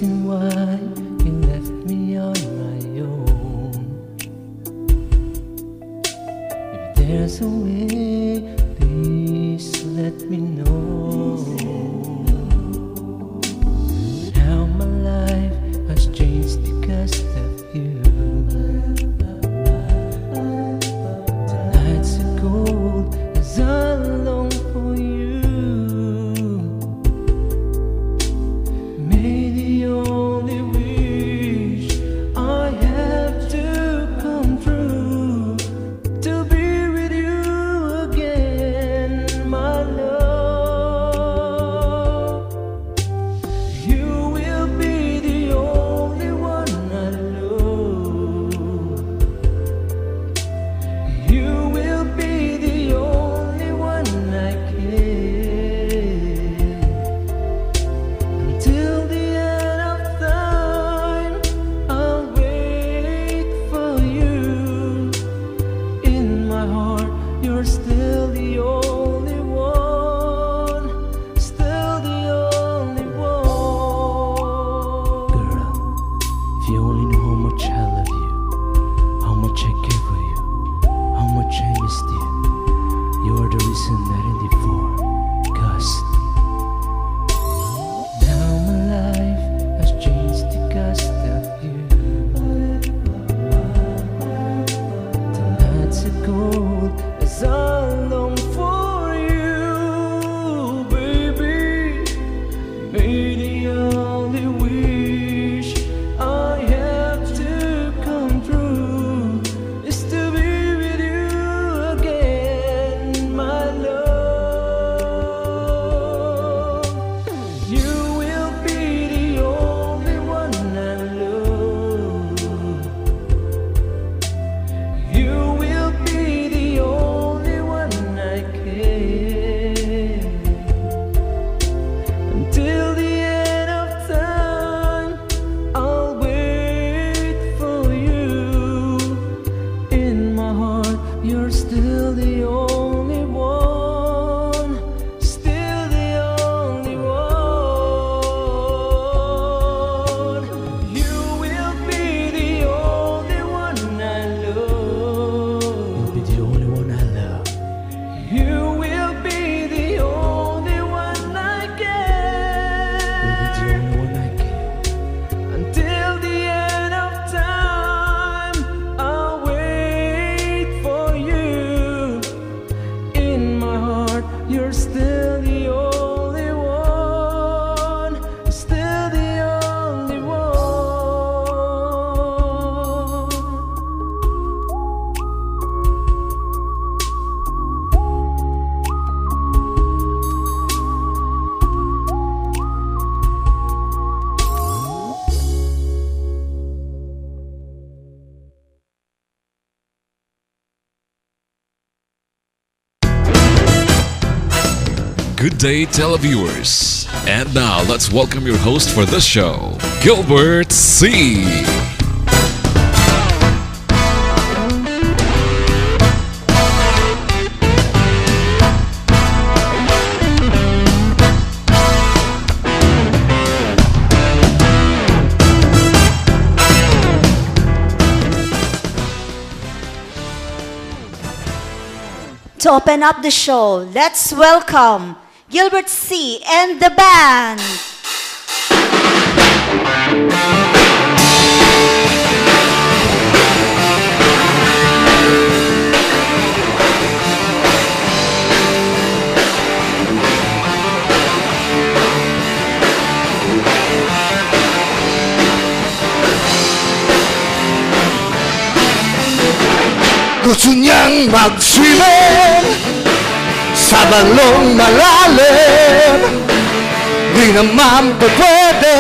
reason why you left me on my own. If there's a way, please let me know. Now my life has changed because of you. The nights are cold as I long for you. May the only wish I have to come true, to be with you again, my love. You will be the only one I love. You will be the only one I care. Until the end of time, I'll wait for you. In my heart, you're still the only one, still the only one. Girl, if you only knew how much I love you, how much I care for you, how much I missed you. You are the reason that I live for. 'Cause now my life has changed because of you. The nights are cold as I long for you, baby. May the only wish I have to come true is to be with you again, my love. You will be the only one I love. You will be the only one I care. Until the end of time, I'll wait for you. In my heart, you're still the only one, still the only one. You will be the only one I love. You'll be the only one I love. You will be the only one I care. You'll be the only one I care. Until the end of time, I'll wait for you. In my heart, you're still the only one, still the only one. Good day, televiewers. And now let's welcome your host for this show, Gilbert C. To open up the show, let's welcome Gilbert C. and the band. Gusto niyang mag-swimming sa balong malalim. Di naman pwede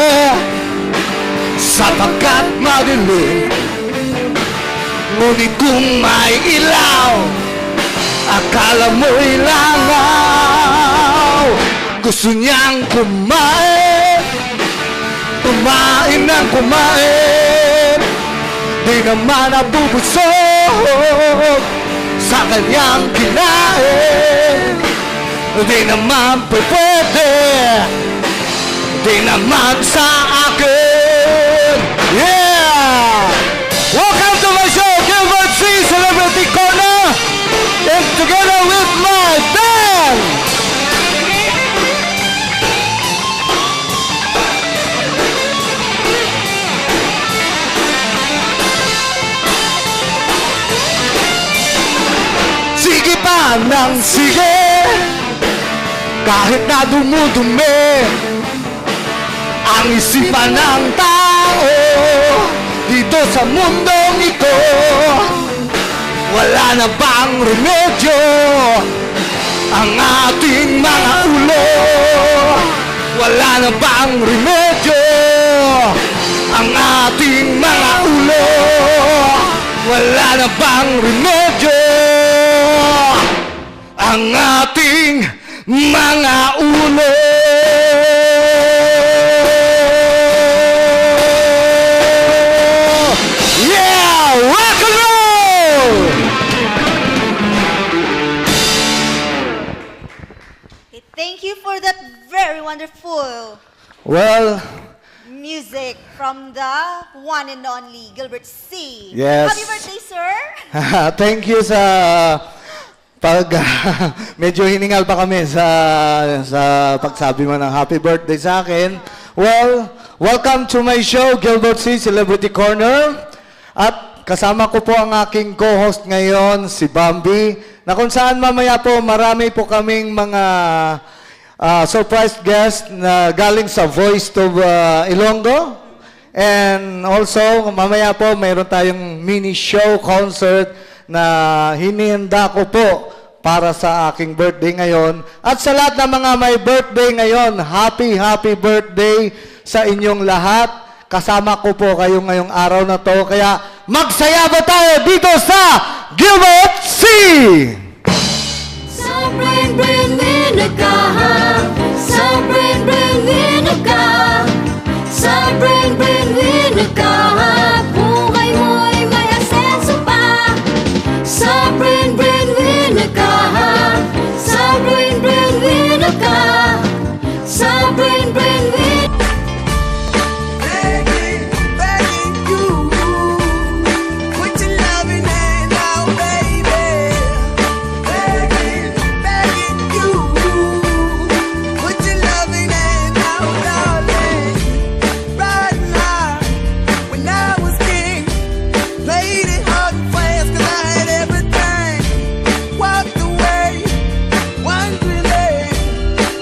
sapagkat madilim. Ngunit kung may ilaw, akala mo'y langaw. Gusto niyang kumain, kumain ng kumain. Di naman nabubusog sa kanyang kinain. Di naman pwede, di naman sa akin. Yeah! Welcome to my show, Gilbert C. Celebrity Corner, and together with my band. Sige pa ng sige, kahit na dumudumi ang isipan ng tao dito sa mundong ito. Wala na bang remedyo ang ating mga ulo? Wala na bang remedyo ang ating mga ulo? Wala na bang remedyo ang ating mga ulo? Rock and roll! Okay, thank you for that very wonderful Well, music from the one and only Gilbert C. Yes. Happy birthday, sir! thank you sa pag medyo hiningal pa kami sa pagsabi mo ng happy birthday sa akin. Well, welcome to my show, Gilbert C. Celebrity Corner. At kasama ko po ang aking co-host ngayon, si Bambi, na kung saan mamaya po marami po kaming mga surprise guest na galing sa Voice of Ilonggo. And also, mamaya po mayroon tayong mini show concert na hinihanda ko po para sa aking birthday ngayon. At sa lahat ng mga may birthday ngayon, happy birthday sa inyong lahat. Kasama ko po kayo ngayong araw na to. Kaya magsaya ba tayo dito sa Gilbert C! Sa brain vinegar, sa brain vinegar, sa brain vinegar, buhay mo'y may asenso pa. Sa brain vinegar, sa brain vinegar, sa brain vinegar. Begging you, put your loving hand out, baby. Begging you, put your loving hand out, darling. Right now, when I was king, played it hard and fast 'cause I had everything. Walked away, wondering,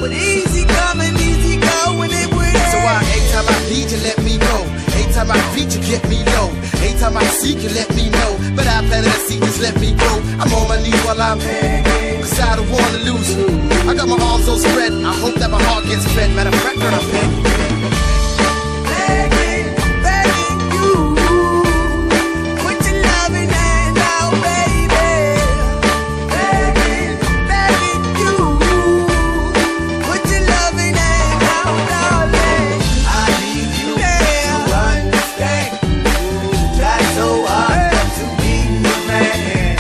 but easy coming, easy going, it would end. So anytime I need you, let me know. Anytime I beat you, get me low. Anytime I seek you, let me know. But I better to see, just let me go. I'm on my knees while I'm begging, 'cause I don't wanna lose you. I got my arms so spread, I hope that my heart gets fed. Matter of fact, girl, I'm begging. Begging you, put your loving hand out, baby. Begging you, put your loving hand out, darling. I need you to understand. Try so hard to be the man.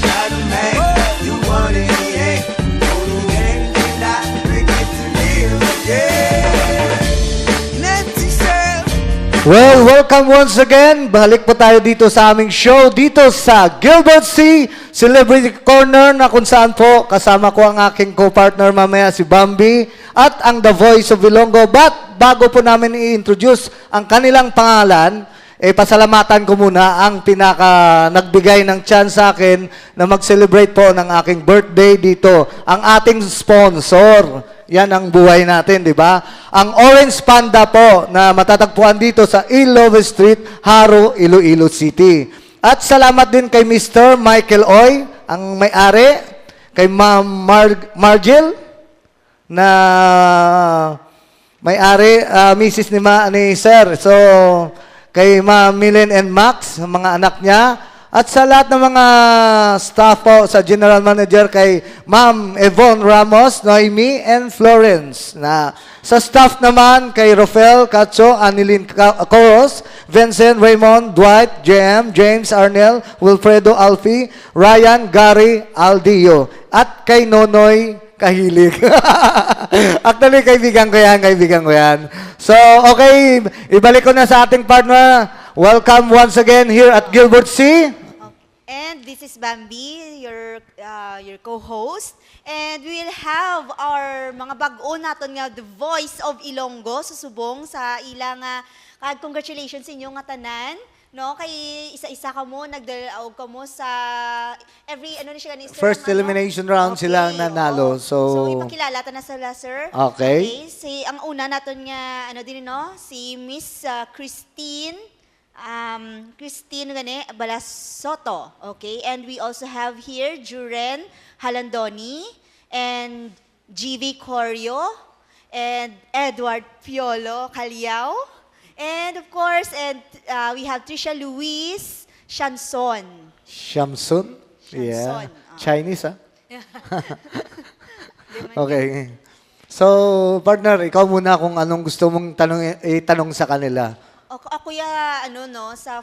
Not a man you want in the end. Only man cannot bring it to live again. An empty shell. Well, welcome once again. Balik po tayo dito sa aming show, dito sa Gilbert C. Celebrity Corner, na kung saan po kasama ko ang aking co-partner mamaya si Bambi at ang The Voice of Ilonggo. But bago po namin i-introduce ang kanilang pangalan, pasalamatan ko muna ang nagbigay ng chance sa akin na mag-celebrate po ng aking birthday dito. Ang ating sponsor. Yan ang buhay natin, di ba? Ang Orange Panda po na matatagpuan dito sa Ilove Street, Haro, Iloilo City. At salamat din kay Mr. Michael Oy, ang may-ari, kay Ma'am Margil, na may-ari, Mrs. ni Sir. So, kay Ma'am Milen and Max, mga anak niya, at sa lahat ng mga staff po, sa General Manager kay Ma'am Yvonne Ramos, Noemi, and Florence. Sa staff naman kay Rafael Cacho, Anilin Coros, Vincent, Raymond, Dwight, JM, James, Arnel, Wilfredo Alfi, Ryan, Gary, Aldio, at kay Nonoy kahilig. Actually, kaibigan ko yan. So, okay, ibalik ko na sa ating partner. Welcome once again here at Gilbert C. And this is Bambi, your co-host. And we'll have our mga bag-o naton nga The Voice of Ilonggo susubong sa ilang congratulations sa inyo nga tanan. No, kay isa-isa ka mo nagdalaog ka mo sa every ano ni siya kanina First elimination round sila ang nanalo. oo. So, ipakilala ta na sila, sir. Okay. Si ang una naton nga ano din no, si Miss Christine gani Balasoto. Okay? And we also have here Juren Halandoni and GV Corio and Edward Piolo Caliao. And of course, we have Trisha Luis Shanson. Shamsun? Yeah. Shamsun, ah. Chinese, ah? Okay. So, partner, ikaw muna kung anong gusto mong itanong sa kanila. Ako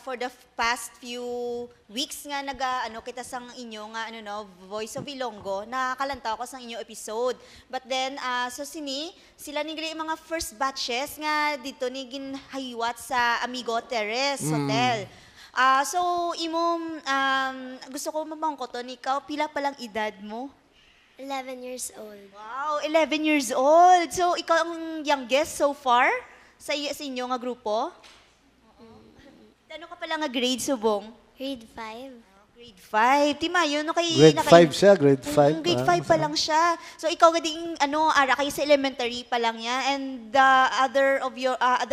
for the past few weeks nga kita sang inyo nga Voice of Ilonggo, nakakalanta ako sang inyo episode. But then sila ni mga first batches nga dito ni ginhaywat sa Amigo Terrace Hotel. So gusto ko mamangkoton ikaw, pila pa lang edad mo? 11 years old. Wow, 11 years old. So ikaw ang youngest so far sa inyo nga grupo? Ano ka pala nga grade subong? Grade 5. Grade 5. Timayo, no kay... Grade 5 siya, grade 5. Grade 5 pa lang siya. So ikaw gading, ara kayo sa elementary pa lang yan. And the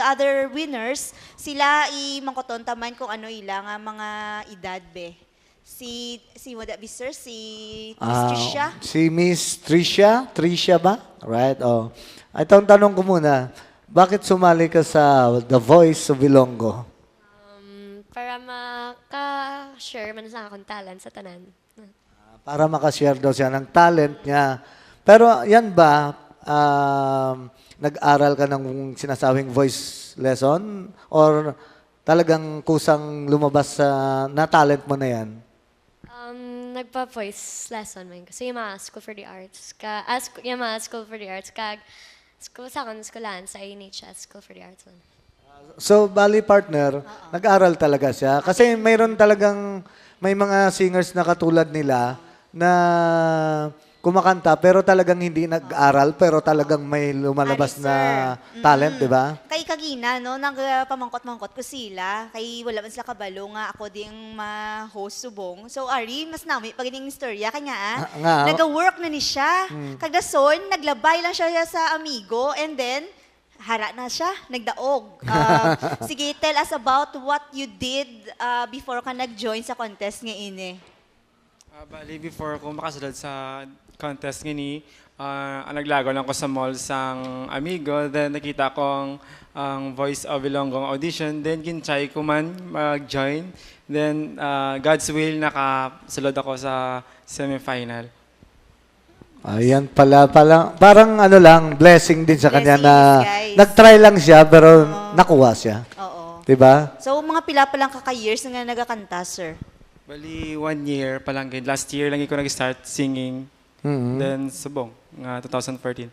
other winners, sila imangkoton taman kung ano ilang mga edad be. Si Wada Sir, si Miss Tricia. Si Miss Tricia? Tricia ba? Right, oh. Itong tanong ko muna, bakit sumali ka sa The Voice of Ilonggo? Para maka-share man sa akong talent sa tanan. Para makashare daw siya ng talent niya. Pero yan ba, nag-aral ka ng sinasabing voice lesson? Or talagang kusang lumabas na talent mo na yan? Nagpa-voice lesson man. Kasi yung mga School for the Arts. School for the Arts. Sa akong skulahan sa NHS, School for the Arts man. So, bali partner, nag-aral talaga siya. Kasi mayroon talagang, may mga singers na katulad nila na kumakanta pero talagang hindi nag-aral pero talagang may lumalabas na talent, di ba? Kay kagina, no, nagpamangkot-mangkot ko sila. Kay wala man sila kabalo nga ako ding ma-host subong. So, Ari, mas nami, pag ining istorya, kanya nag-work na ni siya. Kagdason, naglabay lang siya sa Amigo and then, hara na siya, nagdaog. Sige, tell us about what you did before ka nag-join sa contest nga ini. Bali, before ko makasulod sa contest nga ni, naglago lang ko sa mall sang Amigo, then nakita ko ang Voice of Ilonggo audition, then kinchay ko man mag-join, then God's will, nakasulod ako sa semifinal. Ayan pala. Parang blessing din sa kanya Blessings, na guys. nag-try lang siya pero nakuha siya. Oo. Diba? So, mga pila pa lang kaka-years nga nagakanta, sir? Bali, 1 year pa lang. Last year lang ako nag-start singing. Then, subong, 2014.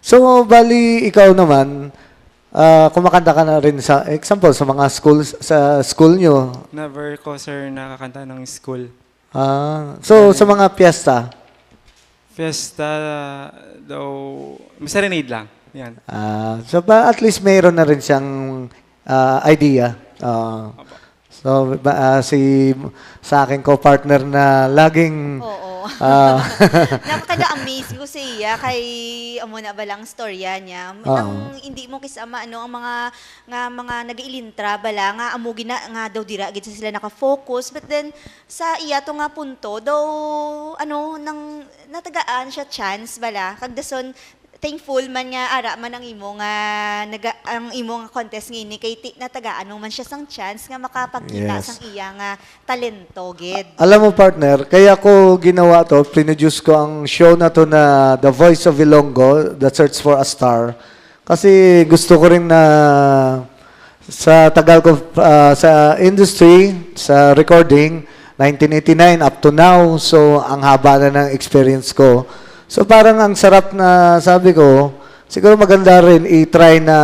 So, bali, ikaw naman, kumakanta ka na rin sa, example, sa mga schools, sa school nyo. Never ko, sir, nakakanta ng school. So, sa mga piyesta, Fiesta daw, serenade lang. Yan. so, at least mayroon na rin siyang idea. Sa aking co-partner na laging... Oo. Nakaka-amaze ko sa iya kay amo na balang storya niya. Nang hindi mo kisama ang mga nag-ilintra bala nga amo gina nga daw dira gid sila naka-focus, but then sa iya to nga punto daw nang natagaan siya chance bala kagdason thankful man nga ara man ang imo nga ang imo nga contest ngini kay natagaan mo man siya sang chance nga makapagkita sang iya nga talento gid. Alam mo partner, kaya ko ginawa to, produce ko ang show na to na The Voice of Ilonggo, The Search for a Star. Kasi gusto ko rin na sa tagal ko sa industry, sa recording, 1989 up to now, so ang haba na ng experience ko. So parang ang sarap na sabi ko, siguro maganda rin i-try na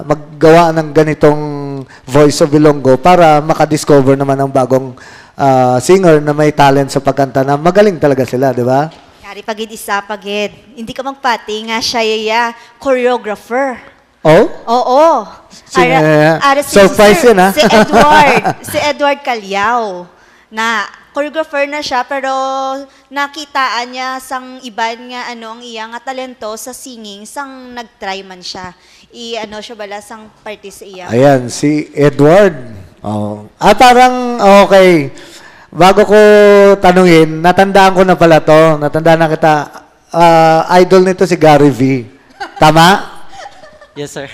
maggawa ng ganitong Voice of Ilonggo para makadiscover naman ng bagong singer na may talent sa pagkanta na magaling talaga sila, di ba? Kari pagid isa pagid. Hindi ka magpati nga siya choreographer. Oh? Oo. Surprise yun, ha? Si Edward Calyao na choreographer na siya pero nakitaan niya sang iban nga ang iya nga talento sa singing sang nagtry man siya. Siya bala sang party sa iya. Ayan, si Edward. Oh. Parang, okay. Bago ko tanungin, natandaan ko na pala to. Natandaan na kita. Idol nito si Gary V. Tama? Yes, sir.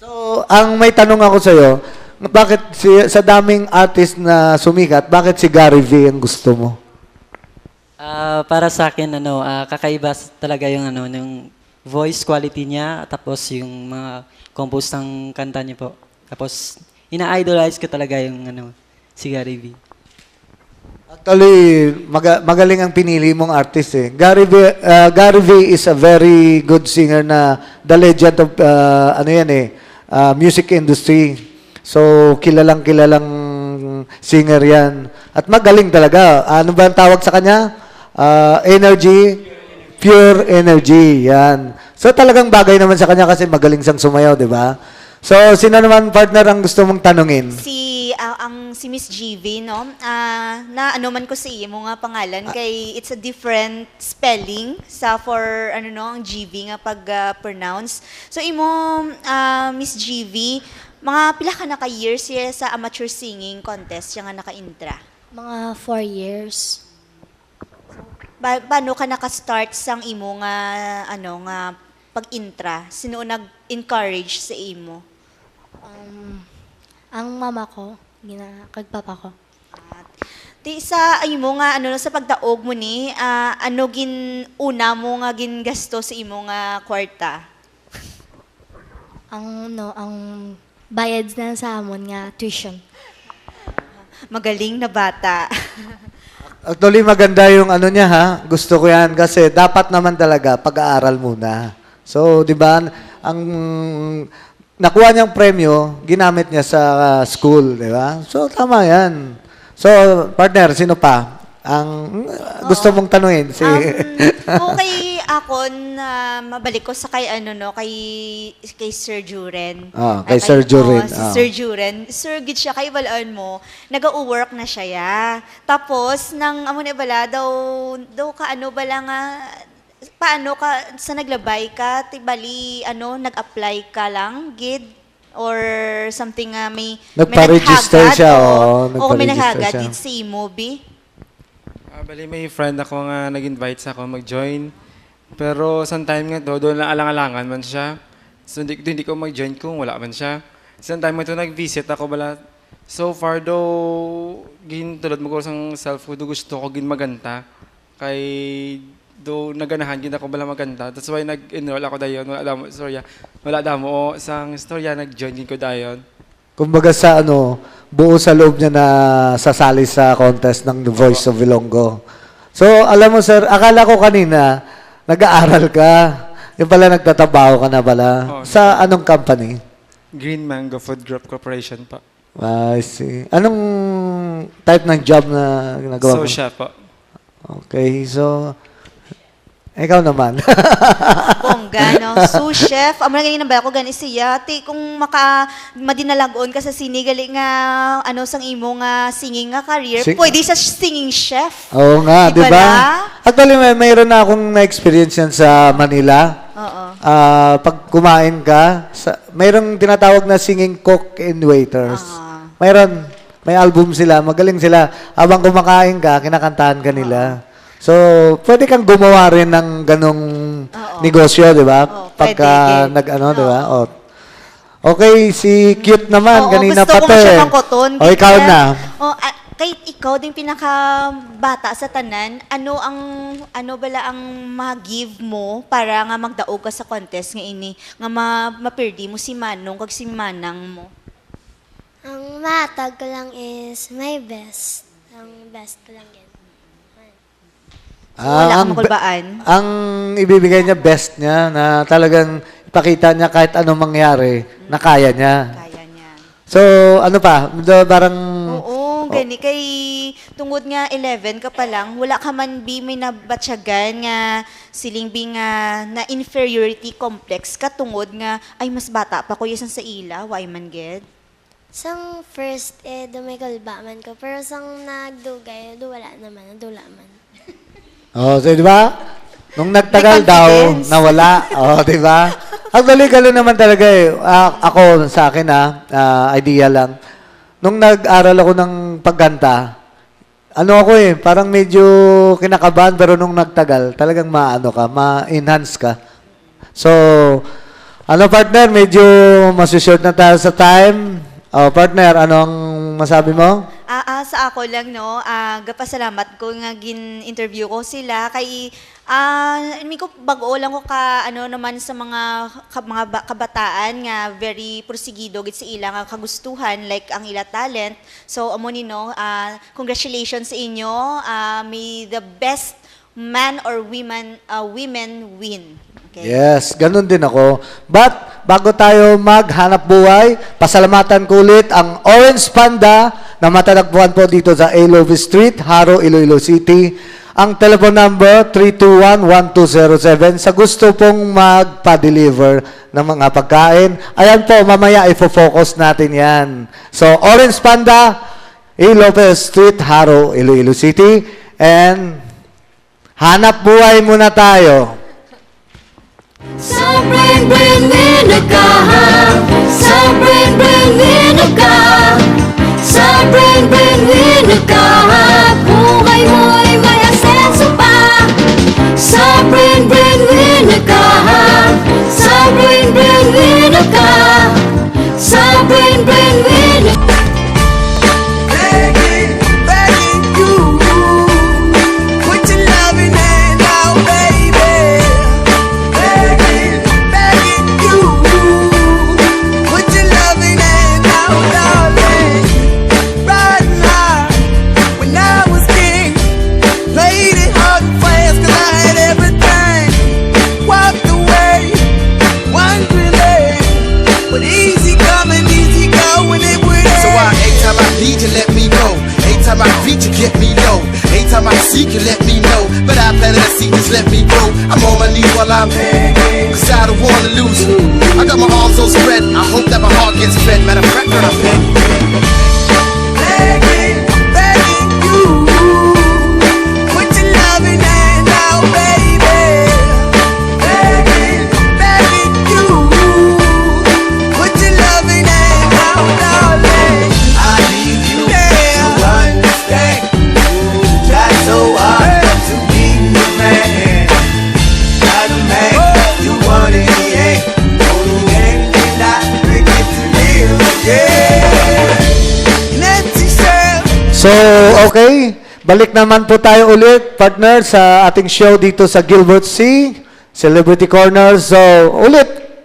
So, ang may tanong ako sa'yo, bakit sa daming artist na sumikat, bakit si Gary V ang gusto mo? Para sa akin, kakaiba talaga yung, yung voice quality niya, tapos yung mga compose ng kanta niya po. Tapos, ina-idolize ko talaga yung, si Gary V. Actually, magaling ang pinili mong artist eh. Gary V is a very good singer na the legend of, music industry. So, kilalang singer yan. At magaling talaga. Ano ba ang tawag sa kanya? Energy. Pure energy. Yan. So, talagang bagay naman sa kanya kasi magaling siyang sumayaw, di ba? So, sino naman partner ang gusto mong tanungin? Si Miss GV, no? Man ko sa iyo mo nga pangalan kay it's a different spelling for ang GV nga pag-pronounce. So imo Miss GV, mga pila ka na ka years sa amateur singing contest siya nga naka-intra? Mga 4 years. Paano ka naka-start sang imo nga pag-intra? Sino nag-encourage sa imo? Ang mama ko, kag papa ko. Di sa imo nga sa pagdaog mo ni, una mo nga gingasto sa imo nga kwarta? Ang bayad na sa amon nga tuition. Magaling na bata. Actually, maganda yung niya ha. Gusto ko yan kasi dapat naman talaga pag-aaral muna. So, di ba, ang nakuha niyang premyo, ginamit niya sa school, di ba? So, tama yan. So, partner, sino pa? Ang gusto mong tanungin? Okay ako na mabalik ko sa kay Sir Juren. Kay Sir Juren. Si Sir Juren. Sir, gid siya kay balaan mo, nag-work na siya ya. Tapos, amo na bala, daw ka bala nga, paano ka, sa naglabay ka, tibali, nag-apply ka lang, gid? Or something may nagpa-register siya, may naghagad, did si Moby? Bali, may friend ako nga nag-invite sa ako mag-join. Pero sometime nga doon na alang-alangan man siya. So hindi ko mag-join kung wala man siya. Sometime nga nag-visit ako bala. So far tulad mo ko sang self ko gusto ko maganta. Kay naganahan ako bala maganta. That's why nag-enroll ako dayon. Wala damo sang istorya nag-join ko dayon. Kumbaga sa buo sa loob niya na sasali sa contest ng The Voice of Ilonggo. So, alam mo sir, akala ko kanina, nag-aaral ka. Yung pala nagtatabaho ka na pala. Sa anong company? Green Mango Food Group Corporation pa. I see. Anong type ng job na ginagawa mo? Chef po. Okay, so ikaw naman. Bongga, no? Sous chef. Amo na ganyan ba ako gani siya. Kung madinalagon ka sa sinigali nga sang imo nga singing nga career, pwede sa singing chef. Oo nga, di ba? Actually, mayroon na akong na-experience yan sa Manila. Oo. Pag kumain ka, mayroong tinatawag na singing cook and waiters. Mayroon, may album sila, magaling sila. Habang kumakain ka, kinakantahan ka nila. So, pwede kang gumawa rin ng ganong negosyo, di ba? Pagka di ba? Okay, si Cute naman, kanina pa gusto ko siya ng koton. O, ikaw na. Kahit ikaw din pinakabata sa tanan, ano bala ang ma-give mo para nga magdaog ka sa contest nga ini, nga mapirdi mo si Manong kag si Manang mo? Ang matag ko lang is my best. Ang best ko lang yan. So, wala kang ang, makulbaan. ang ibibigay niya, best niya, na talagang ipakita niya kahit anong mangyari, na kaya niya. Kaya niya. So, ano pa? Parang, Oo, gani kay tungod nga 11 ka pa lang, wala ka man may nabatyagan nga siling nga na inferiority complex ka tungod nga ay mas bata pa ko yasan sa ila, why man ged? Sang first, dumigalba man ko. Pero sang nagdugay, wala naman, dula man. oh, so, di ba? Nung nagtagal May daw, confidence. nawala. Oh, di ba? Actually, gano'n naman talaga eh. Ako, sa akin idea lang. Nung nag-aral ako ng pagganta, ano ako eh, parang medyo kinakabahan, pero nung nagtagal, talagang ma-enhance ka. So, ano partner, medyo masushoot na tayo sa time. Oh, partner, anong masabi mo? Sa ako lang no, gapasalamat ko nga gin-interview ko sila kay mi ko bag-o lang ko ka ano naman sa mga kabataan nga very porsigido gid sa ila nga kagustuhan like ang ila talent. So amo ni no, congratulations sa inyo. May the best man or women win. Okay. Yes, ganun din ako. But, bago tayo maghanap buhay, pasalamatan ko ulit ang Orange Panda na matatagpuan po dito sa Love Street, Haro, Iloilo City. Ang telephone number, 321-1207. Sa gusto pong magpa-deliver ng mga pagkain, ayan po, mamaya ifo-focus natin yan. So, Orange Panda, Love Street, Haro, Iloilo City. And, hanap buhay muna tayo. Sa bring me ka. Sa bring me ka. Sa bring me ka. Buhay mo'y may asenso pa. Sa bring me ka. Sa bring me ka. Sa bring me Begging, begging you, put your loving hand out, baby. Begging, begging you, put your loving hand out, darling. Right now, when I was king, played it hard and fast 'cause I had everything. Walked away, wondering, but easy coming, easy going, it would end. So anytime I need you, let me know. Anytime I beat you, get me low. Anytime I seek you, let me know. But I planted a seed, just let me grow. I'm on my knees while I'm begging, 'cause I don't wanna lose you. I got my arms so spread, I hope that my heart gets fed. Matter of fact, girl, I'm begging. Begging, begging you, put your loving hand out, baby. Begging, begging you, put your loving hand out, darling. I need you to understand. Try so hard to be the man. Not a man you want in the end. Only man cannot bring it to live again. An empty shell. So, okay. Balik naman po tayo ulit, partner, sa ating show dito sa Gilbert C. Celebrity Corner. So,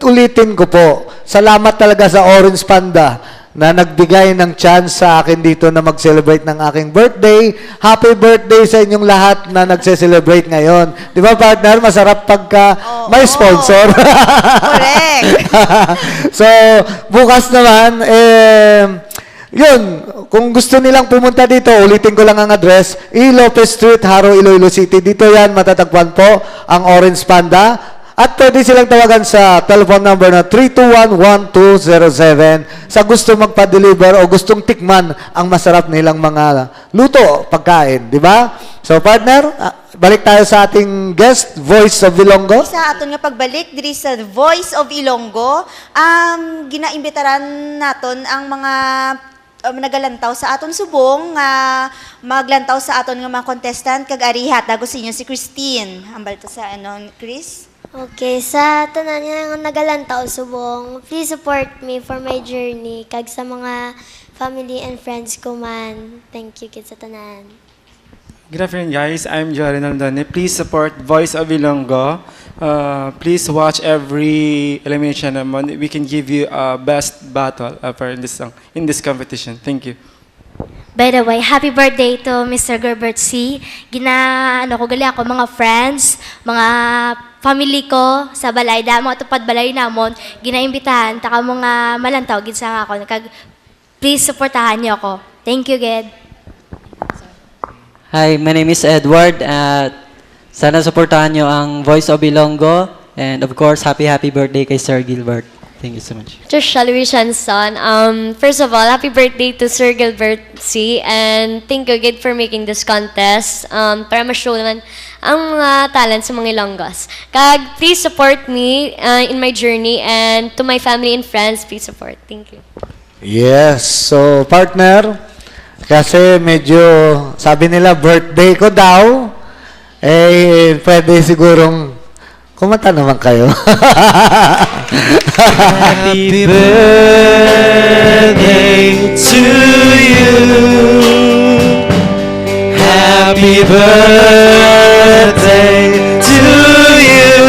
ulitin ko po. Salamat talaga sa Orange Panda na nagbigay ng chance sa akin dito na mag-celebrate ng aking birthday. Happy birthday sa inyong lahat na nagse-celebrate ngayon. Di ba, partner? Masarap pagka may sponsor. Correct. So, bukas naman, yun, kung gusto nilang pumunta dito, ulitin ko lang ang address, Lopez Street, Haro, Iloilo City. Dito yan, matatagpuan po ang Orange Panda. At pwede silang tawagan sa telephone number na 321-1207 sa gusto magpa-deliver o gustong tikman ang masarap nilang mga luto, pagkain. Di ba? So, partner, balik tayo sa ating guest, Voice of Ilonggo. Sa aton nga pagbalik diri sa Voice of Ilonggo, ginaimbitaran naton ang mga nagalantaw sa aton subong nga maglantaw sa aton nga mga contestant kag arihat dago sa inyo si Christine. Ambal to sa Chris? Okay, sa tanan nga nagalantaw subong, please support me for my journey kag sa mga family and friends ko man. Thank you kid sa tanan. Good afternoon, guys. I'm Jory Naldone. Please support Voice of Ilonggo. Please watch every elimination. We can give you a best battle in this competition. Thank you. By the way, happy birthday to Mr. Gilbert C. Ko gali ako mga friends, mga family ko sa balay, mga tupad balay namon, ginaimbitahan, taka mga malantaw, ginsa ako. Please supportahan niyo ako. Thank you, Ged. Hi, my name is Edward. Sana supportahan nyo ang Voice of Ilonggo. And of course, happy birthday kay Sir Gilbert. Thank you so much. Joshua Lucian's son. First of all, happy birthday to Sir Gilbert C. And thank you, Gid, for making this contest. Para ma-show naman ang mga talent sa mga Ilonggos. Please support me in my journey, and to my family and friends, please support. Thank you. Yes. So, partner, kasi medyo, sabi nila, birthday ko daw, pwede sigurong kumanta naman kayo. Happy birthday to you. Happy birthday to you.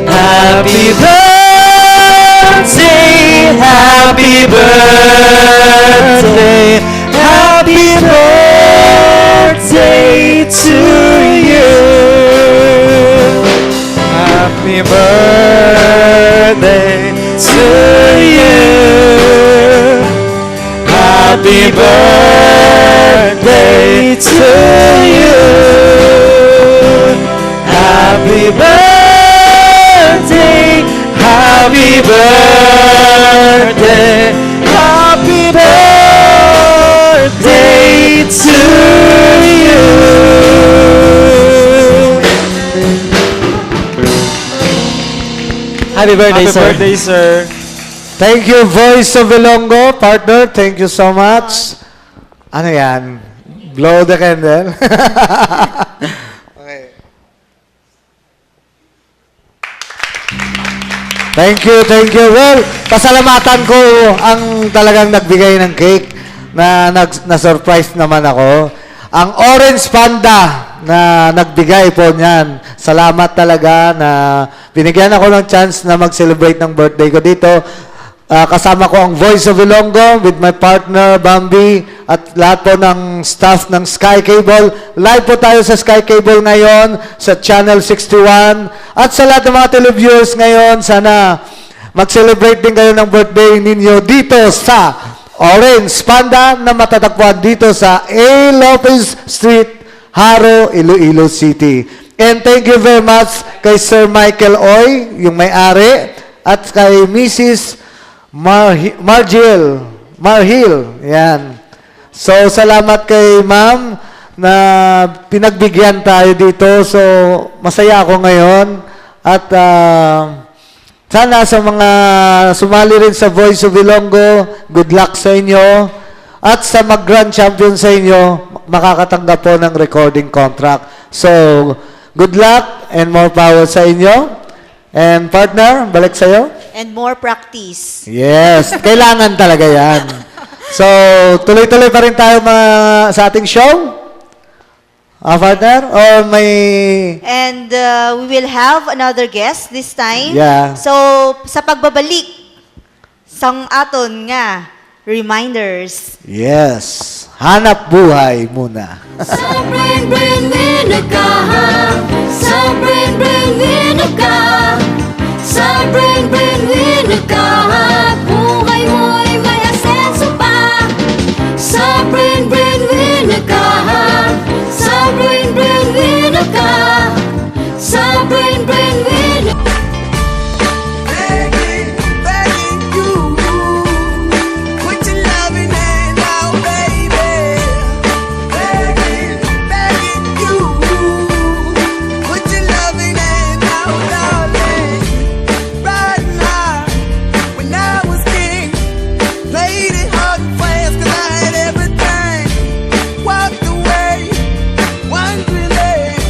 Happy birthday, happy birthday, happy birthday to you. Happy birthday to you. Happy birthday to you. Happy birthday. Happy birthday. Happy birthday to you. Happy birthday, sir. Happy birthday, sir. Thank you, Voice of Ilonggo, partner. Thank you so much. Ano yan? Blow the candle. Okay. Thank you, thank you. Well, pasalamatan ko ang talagang nagbigay ng cake na na-surprise naman ako. Ang Orange Panda na nagbigay po niyan. Salamat talaga na binigyan ako ng chance na mag-celebrate ng birthday ko dito. Kasama ko ang Voice of Ilonggo with my partner, Bambi, at lahat po ng staff ng Sky Cable. Live po tayo sa Sky Cable ngayon, sa Channel 61. At sa lahat ng mga televiewers ngayon, sana mag-celebrate din kayo ng birthday ninyo dito sa Orange Panda na matatagpuan dito sa A. Lopez Street, Haro, Iloilo City. And thank you very much kay Sir Michael Oy, yung may-ari, at kay Mrs. Marhil. Yan. So, salamat kay ma'am na pinagbigyan tayo dito. So, masaya ako ngayon. At sana sa mga sumali rin sa Voice of Ilonggo, good luck sa inyo. At sa mag-grand champion sa inyo, makakatanggap po ng recording contract. So, good luck and more power sa inyo. And partner, balik sa'yo. And more practice. Yes, kailangan talaga yan. So, tuloy-tuloy pa rin tayo sa ating show? Partner? Or may... And we will have another guest this time. Yeah. So, sa pagbabalik, sang aton nga, reminders. Yes. Hanap buhay muna. Sa brain vinegar. Sa brain vinegar. Sa brain vinegar. Buhay mo'y may asenso pa. Sa brain vinegar. Sa brain vinegar. Sa brain vinegar. Begging you, put your loving hand out, baby. Begging you, put your loving hand out, darling. Right now, when I was king, played it hard and fast 'cause I had everything. Walked away, wondering,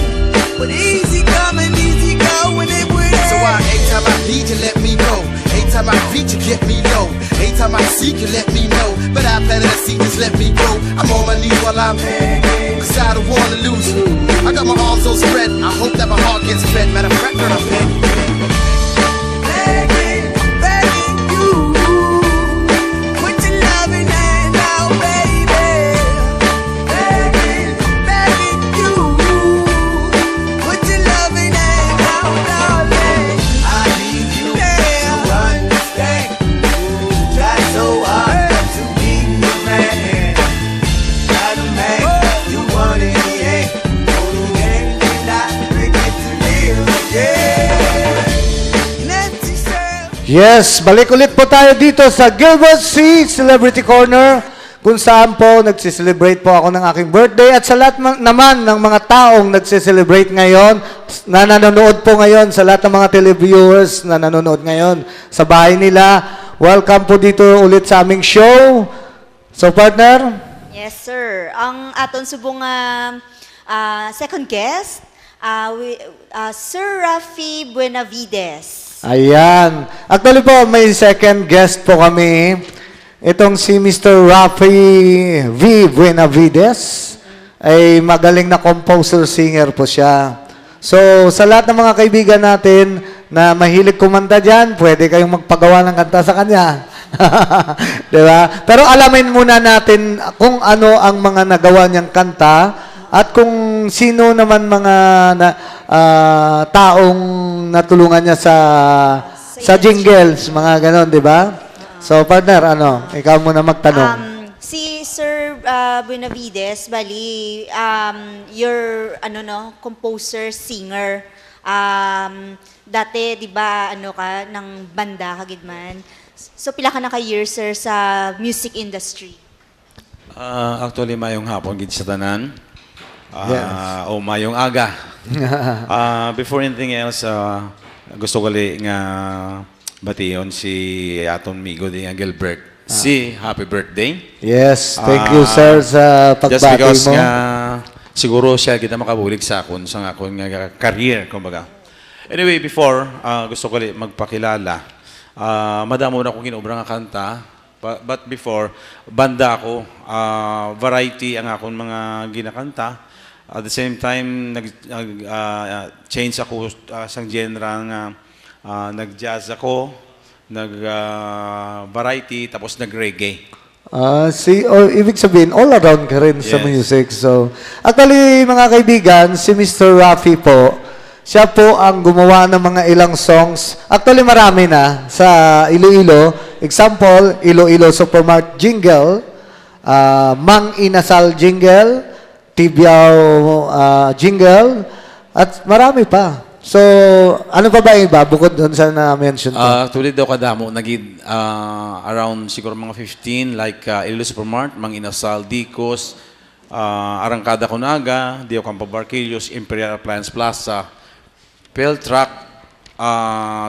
but easy come and easy go when it would end. So anytime I need you, let me know. Anytime I feed you, get me low. Anytime I seek you, let me know. But I planted a seed, just let me go. I'm on my knees while I'm begging, 'cause I don't wanna lose you. I got my arms so spread, I hope that my heart gets fed. Matter of fact, girl, I'm begging. Begging you, put your loving hand out, Yes, balik ulit po tayo dito sa Gilbert C. Celebrity Corner kung saan po nagsiselebrate po ako ng aking birthday at sa lahat naman ng mga taong nagsiselebrate ngayon na nanonood po ngayon, sa lahat ng mga televiewers na nanonood ngayon sa bahay nila. Welcome po dito ulit sa aming show. So partner? Yes, sir. Ang aton subong second guest, Sir Rafi Buenavides. Ayan. Actually po, may second guest po kami. Itong si Mr. Rafi V. Buenavides. Ay magaling na composer-singer po siya. So, sa lahat ng mga kaibigan natin na mahilig kumanta dyan, pwede kayong magpagawa ng kanta sa kanya. Diba? Pero alamin muna natin kung ano ang mga nagawa niyang kanta at kung sino naman mga taong natulungan niya sa jingles, mga ganon, di ba? So, partner, ikaw muna magtanong. Si Sir Buenavides, bali, you're, composer, singer. Dati, di ba, ng banda, kagidman. So, pila ka na ka-years, sir, sa music industry? Actually, mayong hapon, gid sa tanan. Yes. O mayong aga. Before anything else, gusto ko nga bation si aton migo di nga Gilbert. Happy birthday. Yes, thank you sir sa pagbati mo. Just because nga siguro siya kita makabulig sa akon nga career kumbaga. Anyway, before gusto ko magpakilala. Madamo na akong ginobra nga kanta. But before, banda ako, variety ang akong mga ginakanta. At the same time, change ako sa genre nga nag-jazz ako, nag-variety, tapos nag-reggae. Ibig sabihin, all around ka rin sa music. So, actually, mga kaibigan, si Mr. Rafi po, siya po ang gumawa ng mga ilang songs. Actually, marami na sa Iloilo. Example, Iloilo Supermart Jingle, Mang Inasal Jingle, Tibiao Jingle, at marami pa. So, ano pa ba iba bukod doon sa na-mention ko? Tulad daw kadamo, naging around siguro mga 15, like Iloilo Supermart, Mang Inasal, Dicos, Arangkada Conaga, Dio Campo Barquillos, Imperial Appliance Plaza, Peltrack,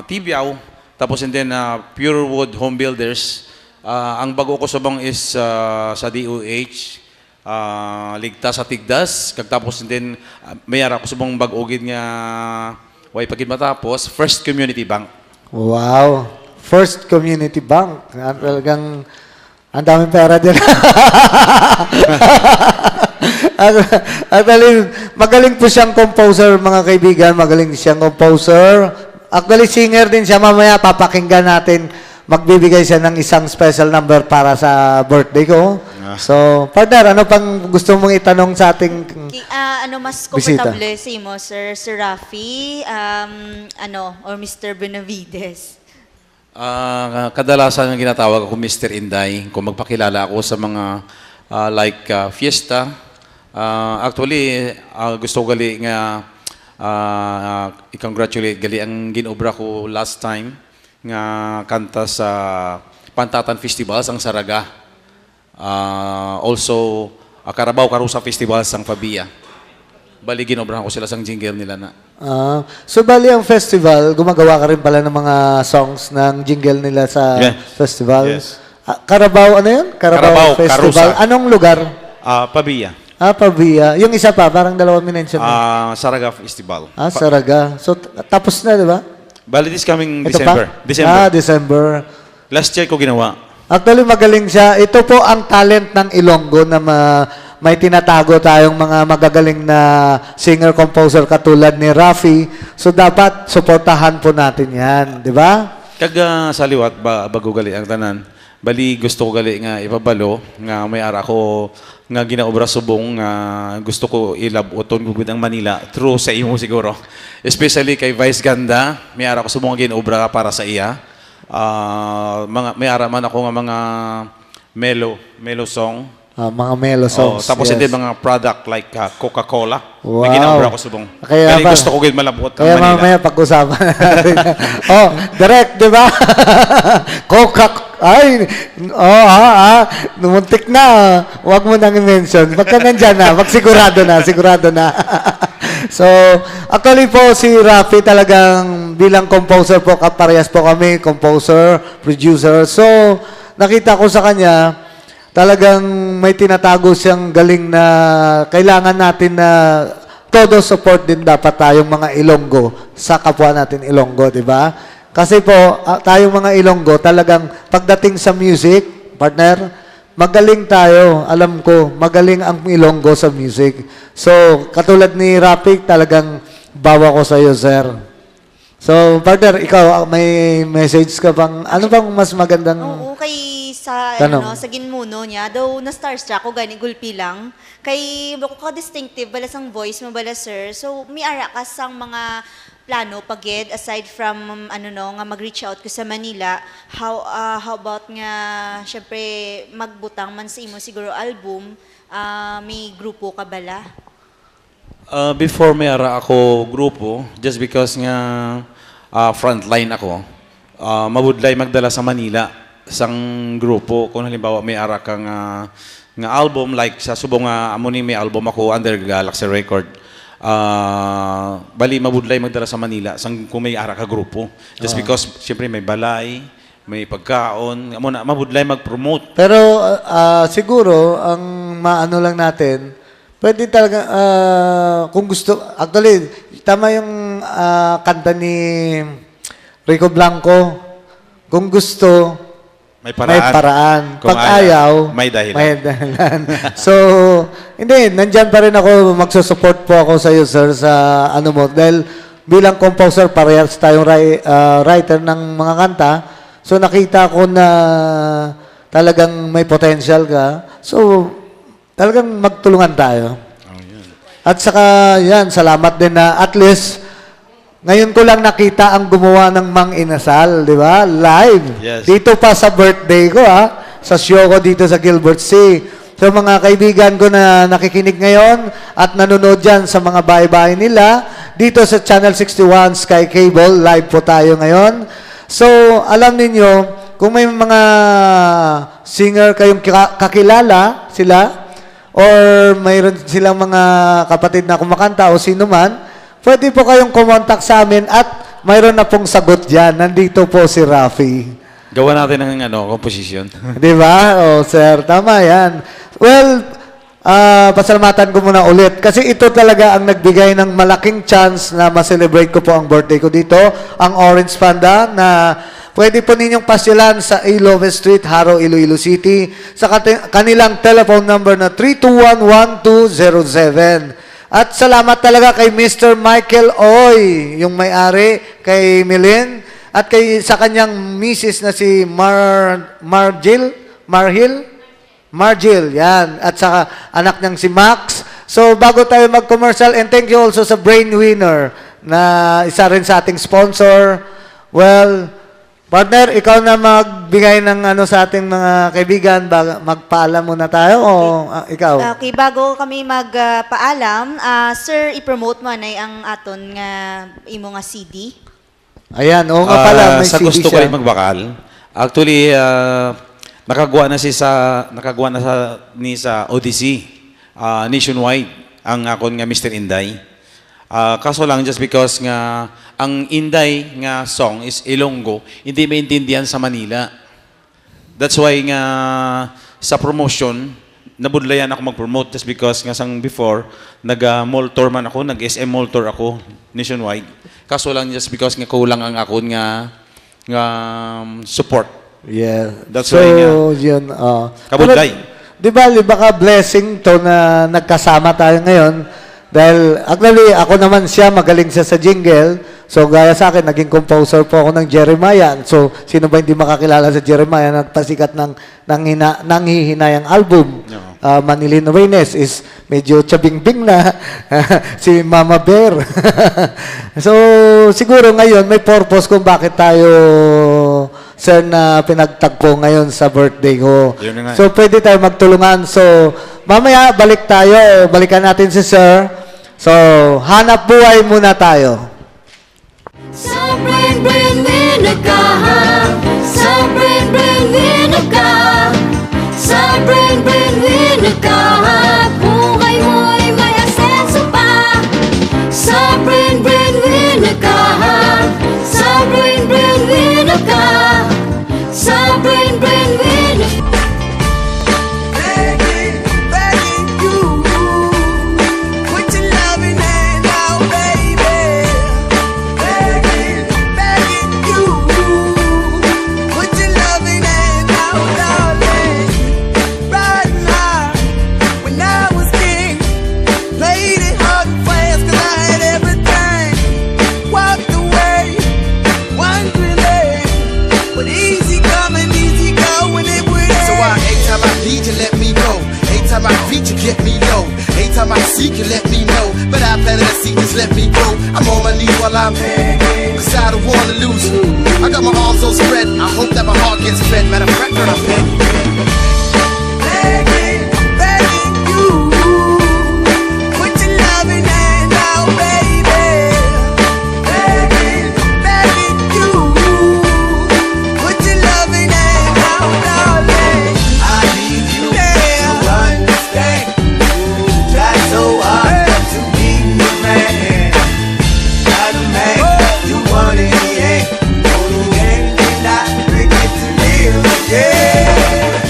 Tibiao, tapos and then Purewood Home Builders. Ang bago ko subang is sa DOH, Ligtas sa Tigdas, kagtapos and then mayara ko subang bag-ogid nga way pagid matapos, First Community Bank. Wow! First Community Bank. Talagang ang daming pera din. Actually, magaling po siyang composer, mga kaibigan. Magaling siyang composer. Actually, singer din siya. Mamaya papakinggan natin. Magbibigay siya ng isang special number para sa birthday ko. So, partner, ano pang gusto mong itanong sa ating Mas bisita? comfortable sa imo, Sir Rafi, or Mr. Benavides? Kadalasan ang ginatawag ako Mr. Inday. Kung magpakilala ako sa mga fiesta. Actually, gusto ko gali nga i-congratulate gali ang ginobra ko last time nga kanta sa Pantatan Festivals ang Saraga. Also, Carabao Carusa Festivals ang Fabia. Bali, ginobrahan ko sila sang jingle nila na. So, bali ang festival, gumagawa ka rin pala ng mga songs ng jingle nila sa festival? Yes. Carabao, ano yun? Carabao Festival. Carusa. Anong lugar? Pabia. Pabia. Yung isa pa, parang dalawang minention mo. Saraga Festival. Saraga. So, tapos na, di ba? Bali, this coming Ito December. pa? December. Last year ko ginawa. Actually, magaling siya. Ito po ang talent ng Ilonggo na may tinatago tayong mga magagaling na singer-composer katulad ni Rafi. So, dapat suportahan po natin yan. Di ba? Sa liwat, bago gali ang tanan. Bali, gusto ko gali nga ipabalo nga may ara ko nga ginaobra subong nga gusto ko ilabuton gugud ang Manila through sa imo siguro. Especially kay Vice Ganda, may ara ko subong nga ginaobra para sa iya. May ara man ako nga mga mellow song Mga melo Oh, songs. tapos yes. hindi mga product like Coca-Cola. Wow. May ginabra ko subong. Kaya Kaya ba- gusto ko gid malabot ang Kaya Manila. mamaya pag-usapan natin. Oh, direct, di ba? Coca, ay, numuntik na. Huwag mo nang i-mention. Pagka nandyan na, sigurado na. So, actually po si Rafi talagang bilang composer po, kaparehas po kami, composer, producer. So, nakita ko sa kanya, talagang may tinatago siyang galing na kailangan natin na todo support din dapat tayong mga Ilonggo sa kapwa natin Ilonggo, di ba? Kasi po, tayong mga Ilonggo, talagang pagdating sa music, partner, magaling tayo. Alam ko, magaling ang Ilonggo sa music. So, katulad ni Rapik, talagang bawa ko sa iyo, sir. So, partner, ikaw, may message ka bang, ano bang mas magandang... Oo, kay sa Tanong. sa ginmuno niya, daw na starstruck ko gani gulpi lang. Kay bako ka distinctive bala sang voice mo bala sir. So mi ara ka sang mga plano pagid aside from nga mag-reach out ko sa Manila. How about nga syempre magbutang man sa imo siguro album, may grupo ka bala? Before may ara ako grupo, just because nga frontline ako, mabudlay magdala sa Manila sang grupo. Kung halimbawa may ara ka nga album, like sa subong nga amo ni may album ako under Galaxy Record, bali mabudlay magdala sa Manila sang kung may ara ka grupo. Just because siyempre may balay, may pagkaon, amo na mabudlay mag-promote. Pero siguro, ang maano lang natin, pwede talaga, kung gusto, actually, tama yung kanta ni Rico Blanco, kung gusto, May may paraan. Kung Pag ayaw, may dahilan. may dahilan. So, hindi, nandyan pa rin ako, magsusupport po ako sa iyo, sir, sa ano mo. Dahil bilang composer, parehas tayong writer ng mga kanta. So, nakita ko na talagang may potential ka. So, talagang magtulungan tayo. At saka, yan, salamat din na at least, ngayon ko lang nakita ang gumawa ng Mang Inasal, di ba? Live. Yes. Dito pa sa birthday ko, sa show ko dito sa Gilbert C. So, mga kaibigan ko na nakikinig ngayon at nanonood dyan sa mga bahay-bahay nila, dito sa Channel 61 Sky Cable, live po tayo ngayon. So, alam ninyo, kung may mga singer kayong kakilala sila, or mayroon silang mga kapatid na kumakanta o sino man, pwede po kayong kumontak sa amin at mayroon na pong sagot dyan. Nandito po si Rafi. Gawa natin ng composition. Di ba? O, sir, tama yan. Well, pasalamatan ko muna ulit. Kasi ito talaga ang nagbigay ng malaking chance na ma-celebrate ko po ang birthday ko dito. Ang Orange Panda na pwede po ninyong pasyalan sa Ilove Street, Haro, Iloilo City sa kanilang telephone number na 321-1207. At salamat talaga kay Mr. Michael Oy, yung may-ari, kay Milin, at sa kanyang misis na si Margil, yan. At saka anak niyang si Max. So, bago tayo mag-commercial, and thank you also sa Brain Winner, na isa rin sa ating sponsor. Well, partner, ikaw na magbigay ng sa ating mga kaibigan, magpaalam muna tayo o ikaw? Okay, bago kami magpaalam, sir, i-promote mo na ang aton nga imo nga CD. Ayan, oo nga pala, may sa CD gusto ko siya. rin magbakal. Actually, nakagawa na ni sa Odyssey nationwide ang akon nga Mr. Inday. Kaso lang just because nga ang Inday nga song is Ilonggo, hindi maintindihan sa Manila. That's why nga sa promotion, nabudlayan ako mag-promote just because nga sang before, nag-mall tour man ako, nag-SM mall tour ako nationwide. Kaso lang just because nga kulang ang akon nga support. Yeah. That's so, why nga, yun. kabudlay. Di ba, baka blessing to na nagkasama tayo ngayon. Dahil, actually, ako naman siya, magaling siya sa jingle. So, gaya sa akin, naging composer po ako ng Jeremiah. So, sino ba hindi makakilala sa Jeremiah? Nagpasikat ng Nanghihinayang album. No. Manilin Reynes is medyo chabing-bing na. Si Mama Bear. So, siguro ngayon, may purpose kung bakit tayo sir na pinagtagpo ngayon sa birthday ko. Yun na nga. So, pwede tayo magtulungan. So, mamaya, balik tayo. Balikan natin si sir. So, hanap buhay muna tayo. Sa brain vinegar, sa brain vinegar, sa brain vinegar, buhay mo'y may asenso pa. Sa brain vinegar, sa brain vinegar, sa brain vinegar. Begging, begging you, put your loving hand out, baby. Begging, begging you, put your loving hand out, darling. Right now, when I was king, played it hard and fast 'cause I had everything. Walked away, wondering, but easy coming, easy going, it would end. So anytime I need you, let me know. Anytime I beat you, get me low. Anytime I seek you, let me know. But I better to see, just let me go. I'm on my knees while I'm begging, 'cause I don't wanna lose you. I got my arms so spread, I hope that my heart gets fed. Matter of fact, girl, I'm begging, begging, begging you. Put your loving hand out, baby. Begging, begging you. Put your loving hand out, darling. I need you to understand. Try so hard to be the man. Not a man you want in the end. Only then can I forget to live again.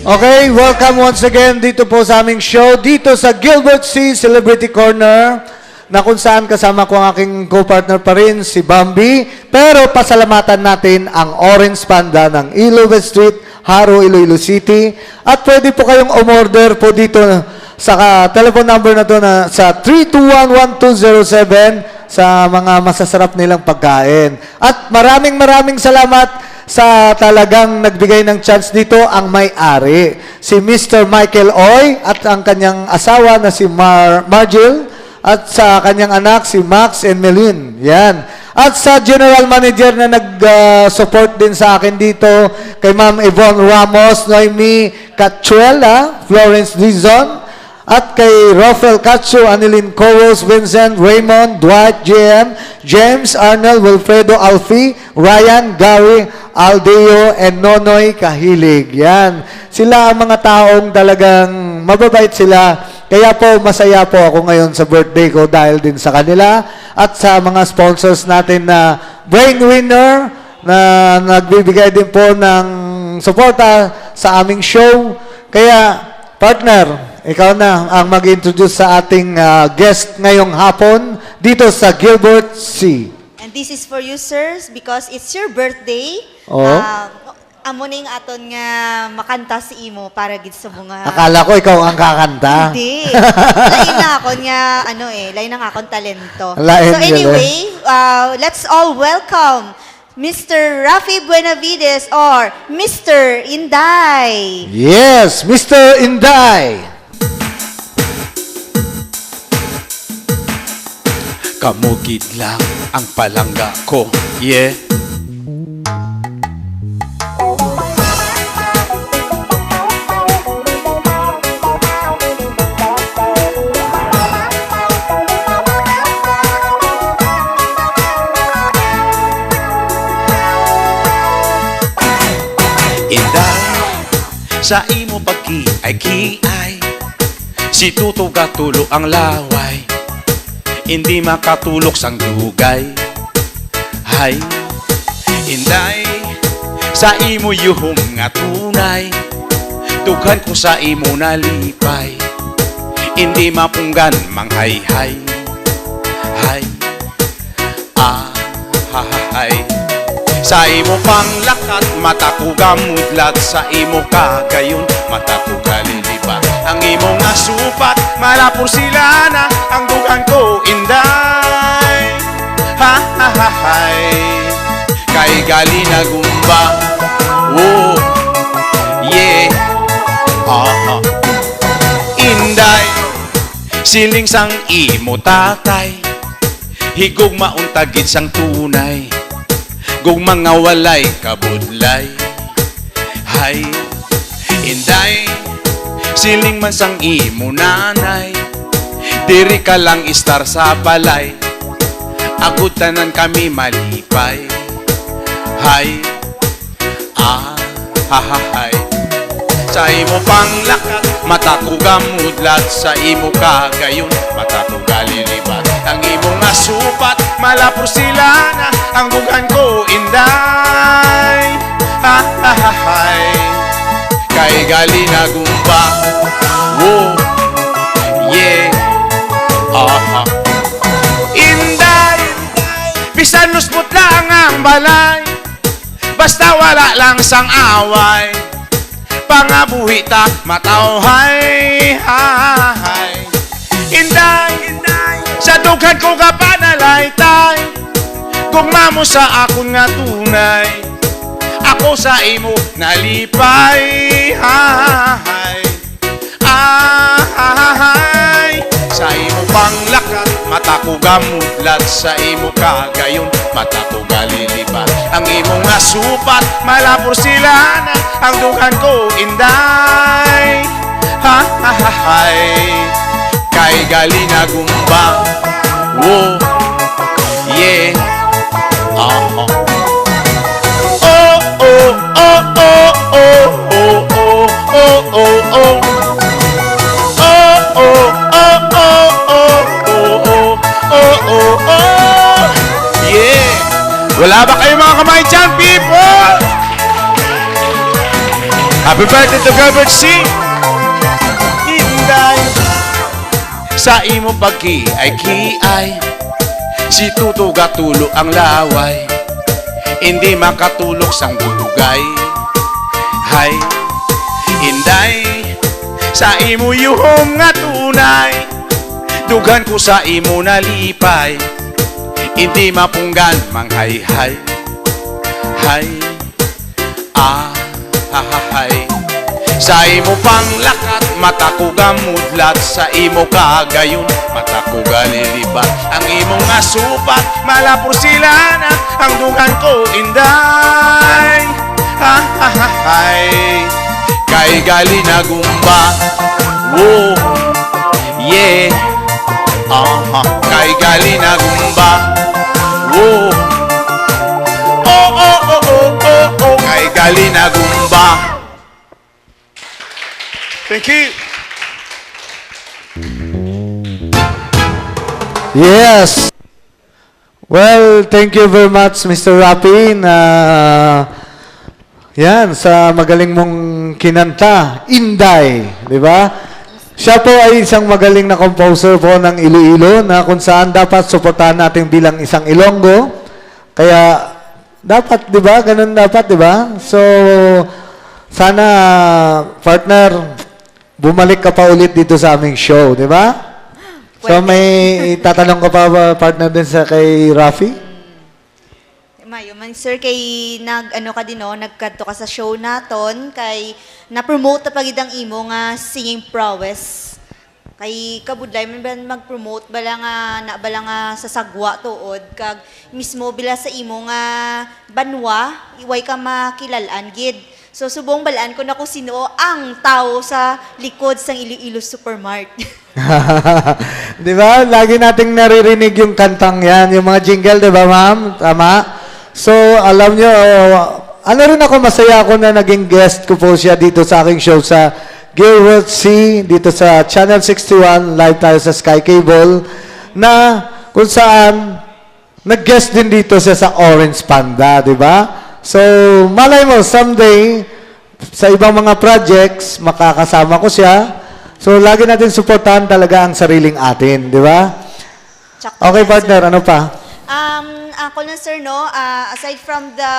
Okay, welcome once again dito po sa aming show, dito sa Gilbert C. Celebrity Corner, na kung saan kasama ko ang aking co-partner pa rin, si Bambi. Pero pasalamatan natin ang Orange Panda ng Iloilo Street, Haro, Iloilo City. At pwede po kayong umorder po dito sa telephone number na to na sa 321-1207 sa mga masasarap nilang pagkain. At maraming salamat sa talagang nagbigay ng chance dito ang may-ari, si Mr. Michael Oy at ang kanyang asawa na si Margil at sa kanyang anak si Max and Melin. Yan. At sa general manager na nag-support din sa akin dito, kay Ma'am Yvonne Ramos, Noemi Cachuela, Florence Dizon, at kay Rafael Cacho, Anilin Coros, Vincent, Raymond, Dwight, JM, James, Arnold, Wilfredo Alfi, Ryan, Gary, Aldeo, and Nonoy Kahilig. Yan. Sila ang mga taong talagang mababait sila. Kaya po, masaya po ako ngayon sa birthday ko dahil din sa kanila at sa mga sponsors natin na brain winner na nagbibigay din po ng suporta sa aming show. Kaya, partner, ikaw na ang mag-introduce sa ating guest ngayong hapon dito sa Gilbert C. And this is for you, sirs, because it's your birthday. Oo. Amo na yung aton nga makanta si imo para gid sa mga... Akala ko ikaw ang kakanta. Hindi. Lain na ako nga, lain na nga akong talento. Lain So anyway, let's all welcome Mr. Rafi Buenavides or Mr. Inday. Yes, Mr. Inday. Kamugid lang ang palangga ko, yeah. Inday, sa imo pagkiay-kiay, si Tuto gatulo ang laway, hindi makatulok sang dugay. Hay, Inday, sa imo yuhom nga tunay, tughan ko sa imo nalipay, hindi mapunggan manghayhay. Hay, hay, sa imo panglakat, mata ko gamudlat, sa imo kagayon, mata ko kalilipat. Ang imo nga supat, malapor sila na, ang dugan ko, Inday. Ha, kay gali na gumba, oh, yeah. Inday, siling sang imo tatay, higog mauntagid sang tunay, Kung mga walay kabudlay, hay, inday, siling man sang imo nanay, diri ka lang istar sa balay, agutanan kami malipay, hay, hay. Sa imo panglakat, mata ko gamudlat, sa imo kagayon, mata ko galilibat. Ang imo nga supat, malapor sila na, ang bugan ko inday, hay. Kay gali na gumba, oh, yeah, inday, bisan nusmut lang ang balay, basta wala lang sang away, pangabuhi ta matawhay, hay. Inday, sa dughan ko ka panalaytay, kung mamo sa akon nga tunay, ako sa imo nalipay, hay. Sa imo panglakat, mata ko gamudlat, sa imo kagayon, mata ko galilibat. Ang imo nga supat, malapor sila na, ang dughan ko inday, hay. Kay gali na gumba, oh, yeah, oh, oh, oh, oh, oh, oh, oh, oh, oh. Wala ba kayo mga kamay dyan, people? Happy birthday to Gilbert C. Inday, sa imo pagkiay-kiay, si Tuto gatulo ang laway, hindi makatulog sang dulugay, hay. Inday, sa imo yuhom nga tunay, dugan ko sa imo nalipay, hindi mapunggan manghayhay, hay, hay. Sa imo panglakat, mata ko gamudlat, sa imo kagayon, mata ko galilibat. Ang imo nga supat, malapor sila na, ang dugan ko inday, hay. Kay gali na gumba, oh, yeah, kay gali na gumba, oh, oh, oh, oh, oh, oh, oh, kay gali na gumba. Thank you. Yes. Well, thank you very much, Mr. Rapi, na yan, sa magaling mong kinanta, Inday, di ba? Siya po ay isang magaling na composer po ng Iloilo na kung saan dapat suportahan natin bilang isang Ilonggo. Kaya dapat, di ba? Ganun dapat, di ba? So, sana, partner, bumalik ka pa ulit dito sa aming show, di ba? So, may tatanong ka pa ba, partner, din sa kay Rafi? Mayo man sir kay nag-ano ka din no, nagkadto ka sa show naton kay na-promote ta pagid ang imo nga singing prowess. Kay kabudlay man ba mag-promote bala nga sa sagwa tuod kag mismo bila sa imo nga banwa iway ka makilalan gid. So subong balaan ko na kung sino ang tao sa likod sang Iloilo Supermart. Di ba? Lagi nating naririnig yung kantang yan, yung mga jingle, di ba ma'am? Tama? So, alam nyo, ano rin ako, masaya ako na naging guest ko po siya dito sa aking show sa Gilbert C, dito sa Channel 61, live tayo sa Sky Cable, na kung saan nag-guest din dito siya sa Orange Panda, di ba? So, malay mo, someday, sa ibang mga projects, makakasama ko siya. So, lagi natin supportahan talaga ang sariling atin, di ba? Okay, partner, ano pa? Ako na sir no, aside from the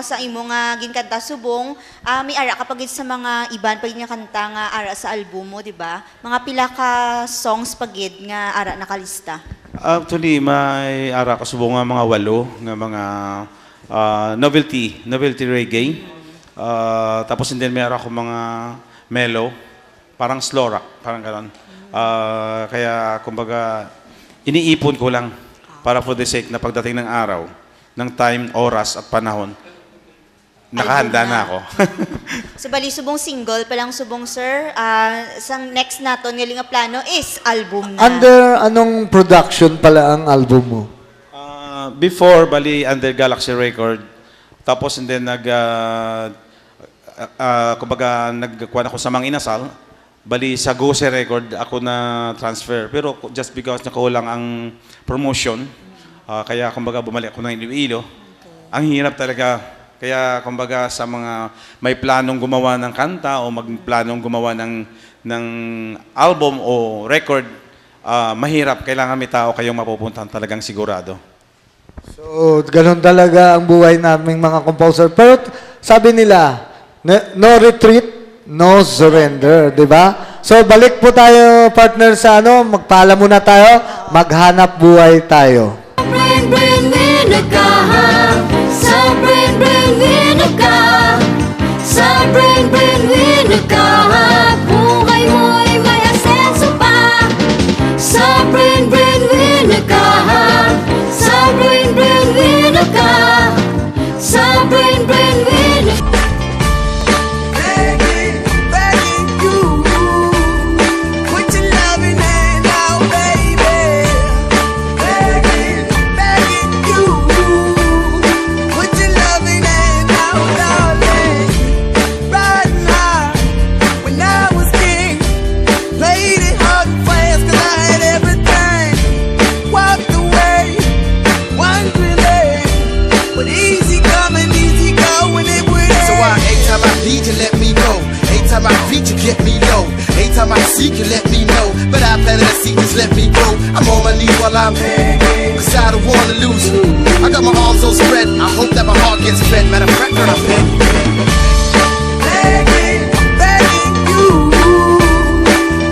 sa imo nga ginkanta subong, may ara kapag sa mga iban pagid nga kanta nga ara sa album mo, di ba? Mga pila ka songs pagid nga ara nakalista. Actually, may ara ka subong nga mga 8 nga mga novelty reggae. Tapos and then may ara ko mga mellow, parang slow rock, parang gano'n. Kaya kumbaga iniipon ko lang para for the sake na pagdating ng araw, ng time, oras at panahon, nakahanda na ako. So bali subong single pa lang subong sir. Sang next naton nga nga plano is album na. Under anong production pala ang album mo? Before, bali, under Galaxy Record. Tapos, and then, kumbaga, nagkuhan ako sa Mang Inasal. Bali, sa Gose Record, ako na transfer. Pero, just because nakulang ang promotion, kaya, kumbaga, bumalik ako ng Iloilo. Ang hirap talaga. Kaya, kumbaga, sa mga may planong gumawa ng kanta o magplanong gumawa ng album o record, mahirap. Kailangan may tao kayong mapupuntahan talagang sigurado. So, ganun talaga ang buhay naming mga composer. Pero sabi nila, no retreat, no surrender, di ba? So, balik po tayo, partner, sa magpaalam muna tayo, maghanap buhay tayo. Buhay mo'y may asenso pa. Sa brain winner ka. Sa brain winner ka. Sa brain winner. Begging you, put your loving hand out, baby. Begging you, put your loving hand out, darling. Right now, when I was king, played it hard and fast 'cause I had everything. Walked away, wondering, but easy coming, easy going, it would end. So anytime I need you, let me know. Anytime I feed you, get me low. Anytime I seek you, let me know. But I planted a seed, just let me go. I'm on my knees while I'm begging, 'cause I don't wanna lose you. I got my arms so spread, I hope that my heart gets fed. Matter of fact, girl, I'm begging you,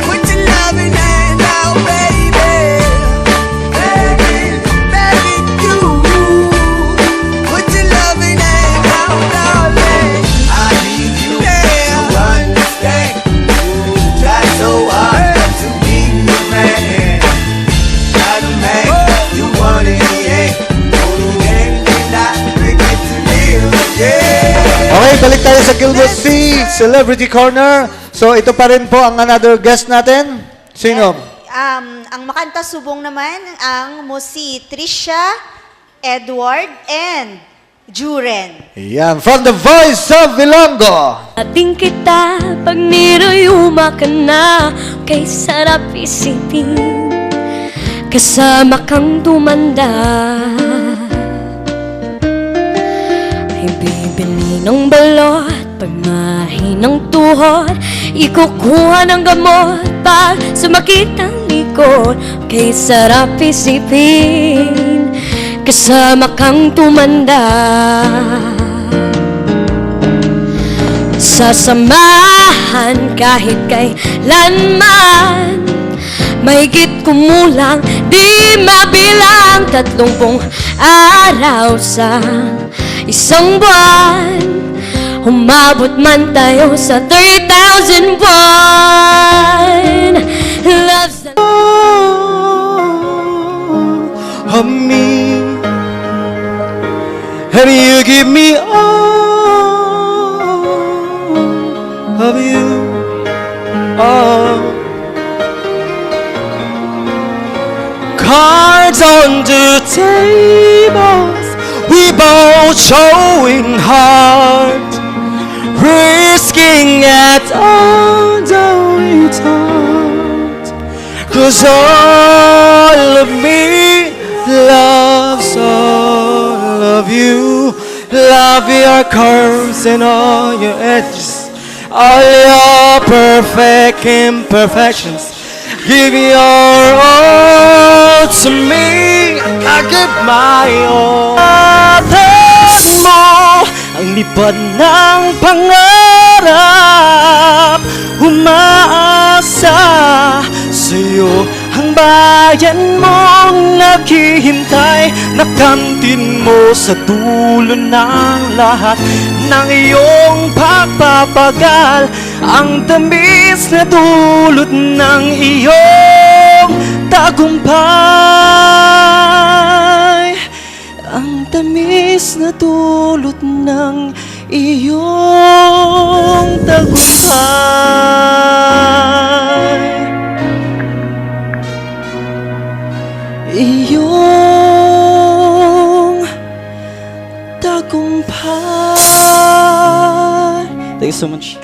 put your loving hand out, baby. Begging you, put your loving hand out, darling. I need you to understand. Try so hard to be your man. Not a man you want in the end. Only man cannot bring it to live, yeah. Okay, balik tayo sa Gilbert C. Celebrity Corner. So, ito pa rin po ang another guest natin. Sino? Ang makanta subong naman ang mo si Trisha, Edward, and Juren. Yan, from the Voice of Ilonggo. Ating kita pag nirayuma ka na, kay sarap isipin kasama kang tumanda. Ay bibili ng balot, pagmahin ng tuhod, ikukuha ng gamot pag sumakit ang likod. Kay sarap isipin kasama kang tumanda. Sasamahan kahit kailanman, mahigit kumulang di mabilang 30 araw sa isang buwan. Umabot man tayo sa 3,000 buwan. Love's the of me, and you give me all of you. Cards on the tables, we both showing heart, risking at all the returns. 'Cause all of me loves all of you. Love your curves and all your edges, all your perfect imperfections. Give your all to me, I give my all. Atin mo ang lipad ng pangarap, umaasa sa'yo ang bayan mong naghihintay. Nakantin mo sa dulo ng lahat ng iyong pagpapagal, ang tamis na dulot ng iyong tagumpay. ang tamis na dulot ng iyong tagumpay. Iyong tagumpay. Thank you so much.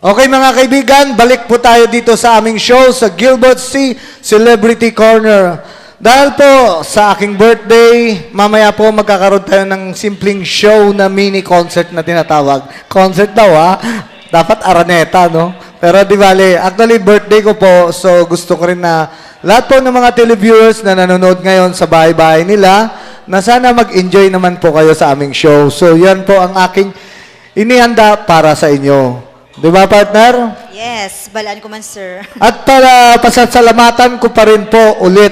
Okay mga kaibigan, balik po tayo dito sa aming show sa Gilbert C. Celebrity Corner. Dahil po sa aking birthday, mamaya po magkakaroon tayo ng simpleng show na mini concert na tinatawag. Concert daw ha? Dapat araneta, no? Pero di bale, actually birthday ko po, so gusto ko rin na lahat po ng mga televiewers na nanonood ngayon sa bahay-bahay nila, na sana mag-enjoy naman po kayo sa aming show. So yan po ang aking inihanda para sa inyo. Di ba, partner? Yes, balaan ko man, sir. At para pasasalamatan ko pa rin po ulit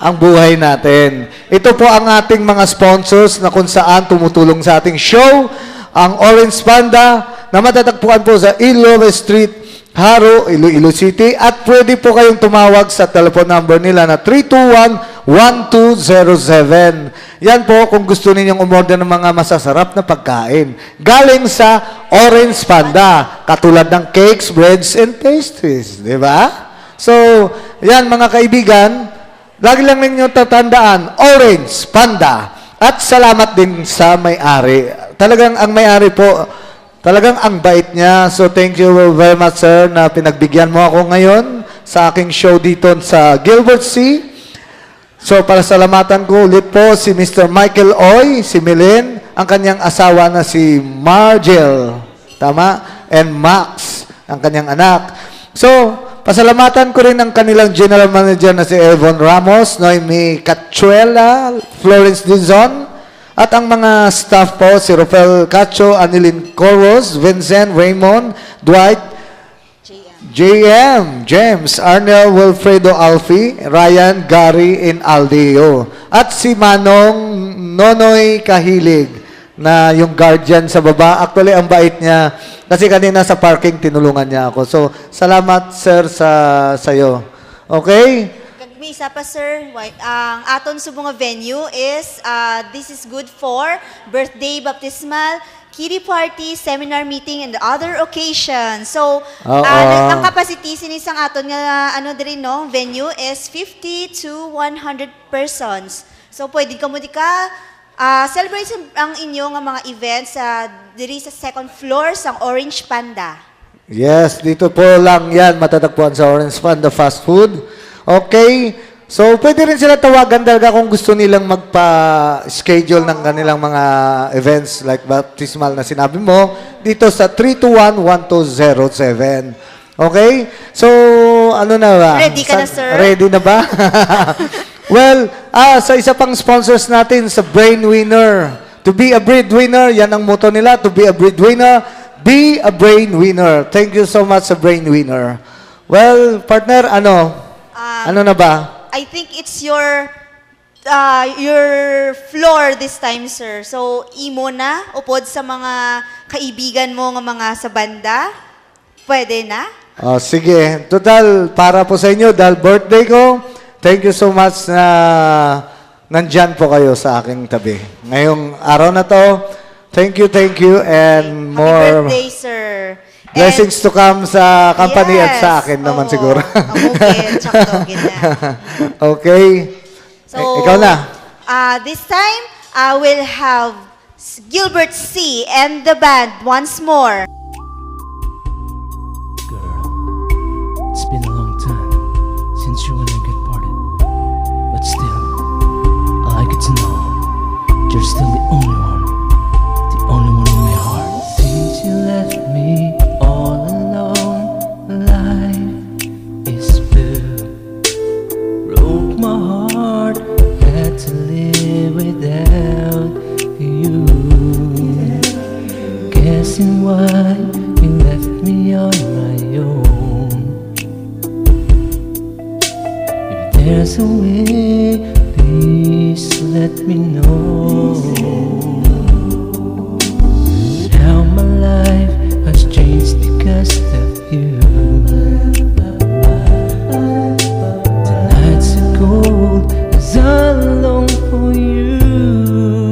ang buhay natin. Ito po ang ating mga sponsors na kung saan tumutulong sa ating show, ang Orange Panda, na matatagpuan po sa Iloilo Street, Haro, Iloilo City. At pwede po kayong tumawag sa telephone number nila na 321-1207. Yan po kung gusto ninyong umorder ng mga masasarap na pagkain. Galing sa Orange Panda. Katulad ng cakes, breads, and pastries. Di ba? So, yan mga kaibigan, lagi lang ninyo tatandaan, Orange Panda. At salamat din sa may-ari. Talagang ang may-ari po, talagang ang bait niya. So, thank you very much, sir, na pinagbigyan mo ako ngayon sa aking show dito sa Gilbert C. So, para salamatan ko ulit po si Mr. Michael Oy, si Milen, ang kanyang asawa na si Margel, tama? And Max, ang kanyang anak. So, pasalamatan ko rin ang kanilang general manager na si Elvon Ramos, Noemi Cachuela, Florence Dizon, at ang mga staff po, si Rafael Cacho, Anilin Coros, Vincent, Raymond, Dwight, JM, James, Arnel, Wilfredo Alfi, Ryan, Gary, and Aldeo. At si Manong Nonoy Kahilig na yung guardian sa baba. Actually, ang bait niya. Kasi kanina sa parking, tinulungan niya ako. So, salamat, sir, sa'yo. Okay? May isa pa, sir. Ang aton sa mga venue is, this is good for birthday, baptismal, kiddie party, seminar meeting, and other occasions. So, ang capacity sinisang aton nga venue is 50 to 100 persons. So, pwede ka mo celebrate ang inyong mga events diri sa second floor sa Orange Panda. Yes, dito po lang yan matatagpuan sa Orange Panda Fast Food. Okay. So, pwede rin sila tawagan talaga kung gusto nilang magpa-schedule ng kanilang mga events like baptismal na sinabi mo dito sa 321-1207. Okay? So, ano na ba? Ready ka na, sir? Ready na ba? Well, sa isa pang sponsors natin, sa Brain Winner. To be a breadwinner, yan ang motto nila. To be a breadwinner, be a brain winner. Thank you so much sa Brain Winner. Well, partner, ano na ba? I think it's your floor this time, sir. So, imo na, upod sa mga kaibigan mo nga mga sa banda. Pwede na? Sige. Total, para po sa inyo, dahil birthday ko, thank you so much na nandyan po kayo sa aking tabi. Ngayong araw na to, thank you, and more Happy birthday, sir. blessings to come sa company at sa akin naman siguro. Okay. So, Ikaw na. This time, I will have Gilbert C. and the band once more. It's been a long time since you and I got parted, but still, I like it to know you're still the only one in my heart. Since you left me all alone, life is blue. Broke my heart, had to live without you. Guessing why you left me on my own. There's a way, please let me know. How my life has changed because of you. The nights are cold as I long for you.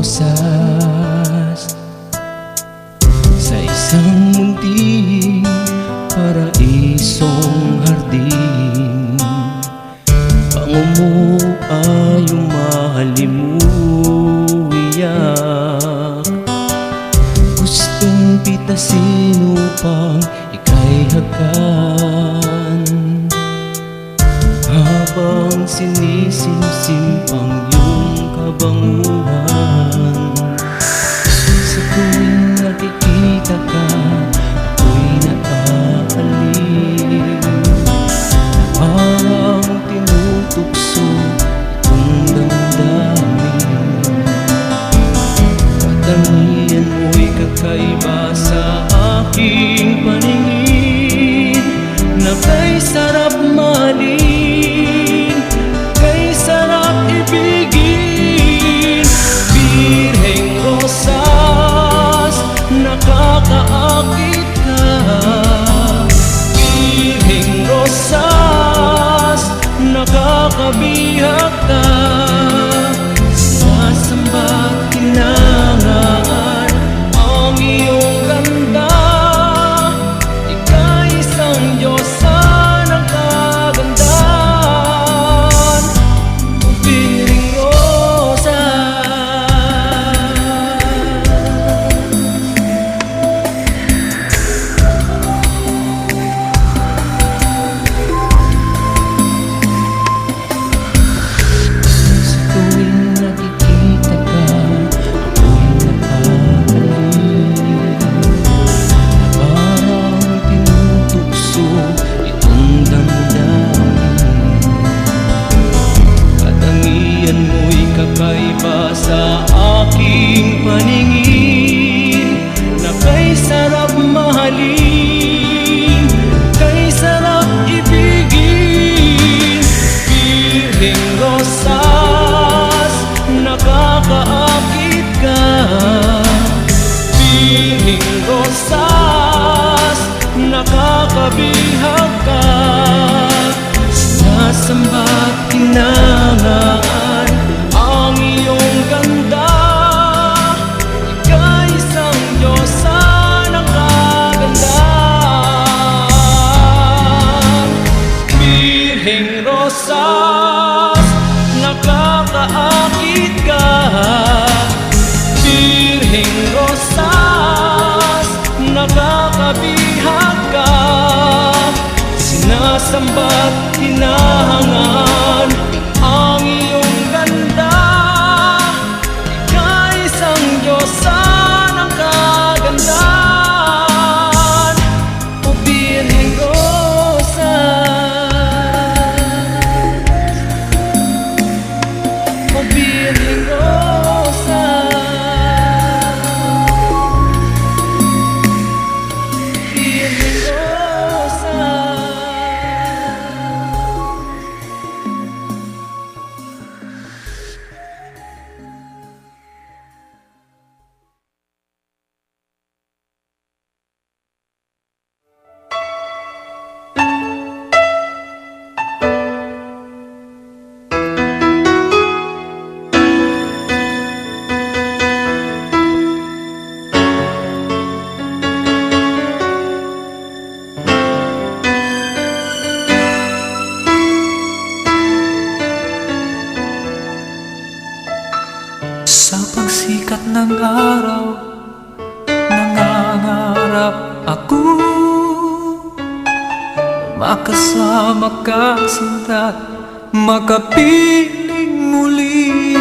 rosas sa isang munting paraisong hardin. Bango mo ay umahalimuyak, gustong pitasin upang ika'y hagan, habang sinisimsim ang iyong kabanguhan. Sa tuwing nakikita ka, ako'y naaalib, parang tinutukso itong damdamin. Katangian mo'y kakaiba sa aking paningin, na kay sarap mahalin, kay sarap ibigin. Birheng rosas, nakakaakit ka. Birheng rosas, nakakabihag ka. Sasamba't kinangaan ang iyong ganda. Ika'y isang Diyosa ng kagandahan. Birheng rosas. Sa tuwing nakikita ka, ako'y nakaalib, parang tinutukso itong damdamin. Katangian mo'y kakaiba sa aking paningin, na kay sarap mahalin, kay sarap ibigin. Birheng rosas, nakakaakit ka. Birheng rosas, nakakabihag ka. Sinasamba't kinangaan ang iyong ganda. Ika'y isang Diyosa ng kagandahan. Birheng rosas, nakakaakit ka. Birheng rosas, nakakabihag ka. Sinasamba't hinahangaan ang iyong ganda. Ika'y isang Diyosa ng kagandahan. O Birheng rosas, o Birheng rosas, Birheng rosas. Sa pagsikat ng araw, nangangarap ako makasama ka, sinta't makapiling muli.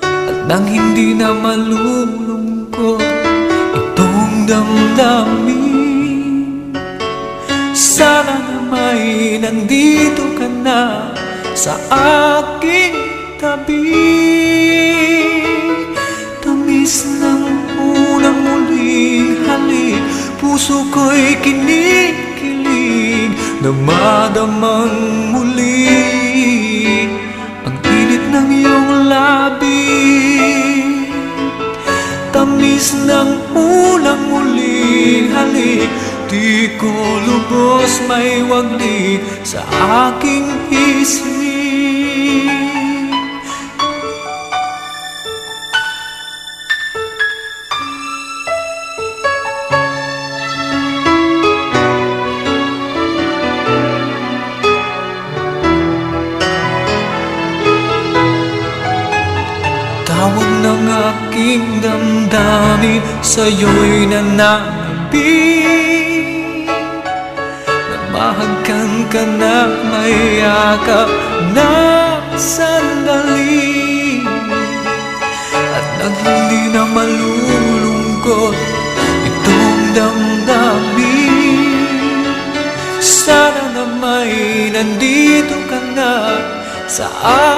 At nang hindi na malulungkot itong damdamin, sana na may nandito ka na sa aking tabi. Tamis ng unang muling halik, puso ko'y kinikilig, damadamang muli ang init ng iyong labi. Tamis ng unang muling halik, di ko lubos may waglit sa aking isip. ang aking damdamin sa'yo'y nananapin. Namahagkan ka na may yakap na sandali, at hindi na malulungkot itong damdamin. Sana na may nandito ka na sa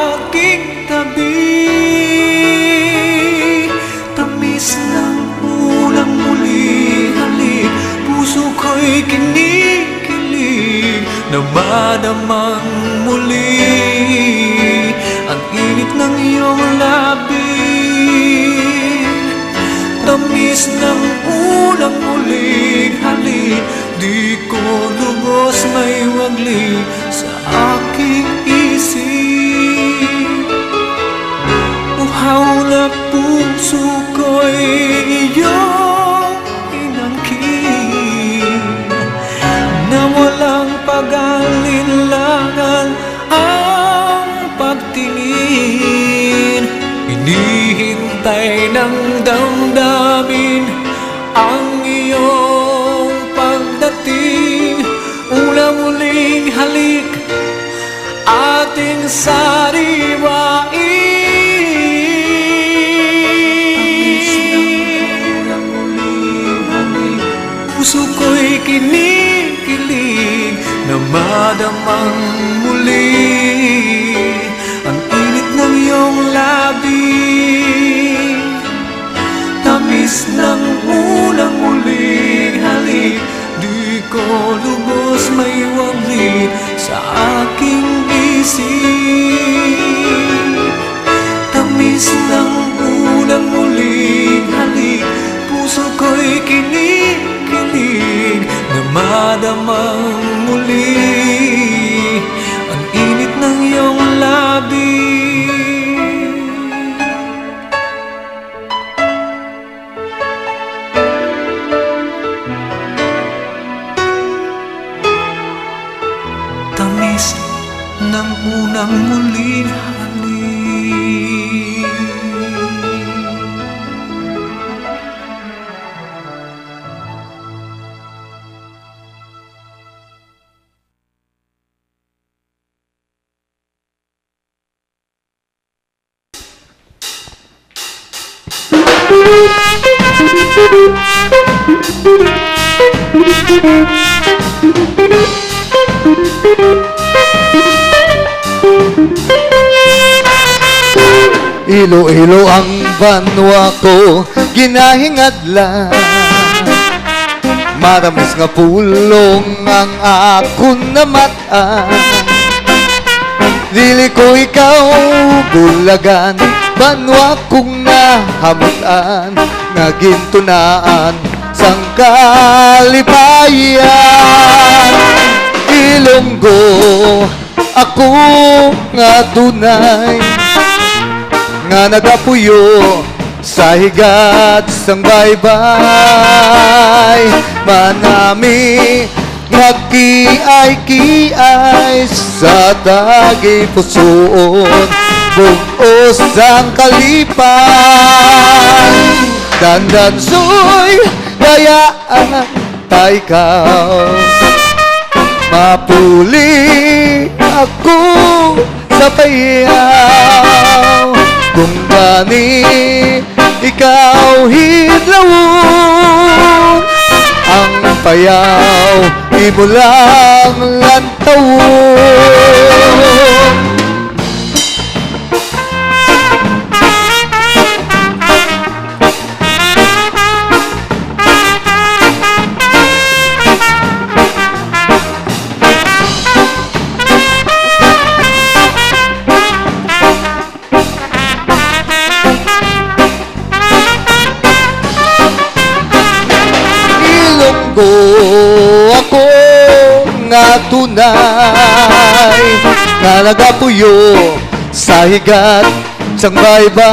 aking tabi. Tamis ng unang muli halik, puso ko'y kinikilig na madamang muli ang init ng iyong labi. Tamis ng unang muling halik, di ko lubos may wagli sa aking isip. Uhaw na puso ko'y iyong inangkin, na walang pag-alinlangan ang pagtingin. Hinihintay ng damdamin ang iyong pagdating. Una muling halik ating sariwain. Puso ko'y kinikilig na madamang muli ang init ng iyong labi. Tamis ng unang muling halik, di ko lubos may wagli sa aking isip. Tamis ng unang muling halik, puso ko'y kinikilig na madamang muli ang init ng iyong labi. Tamis ng unang muling halik. Ilo-ilo ang banwa ko, ginahingadla. Maramis nga pulong ang akon na mata. Dili ko ikaw bulagan, banwa kong nahamutan, nagintunaan sang kalipayan. Ilonggo ako nga dunay, nga nagapuyo sa higat sang baybay. Manami nagkiay-kiay sa tagi pusoon, bugos ang kalipan. Dandan soy dayaan ta ikaw, mapuli ako sa payaw. Kung gani ikaw hidlawon, ang payaw imo lang lantawon. Ako nga tunay, nga nagapuyo sa higat sang baybay.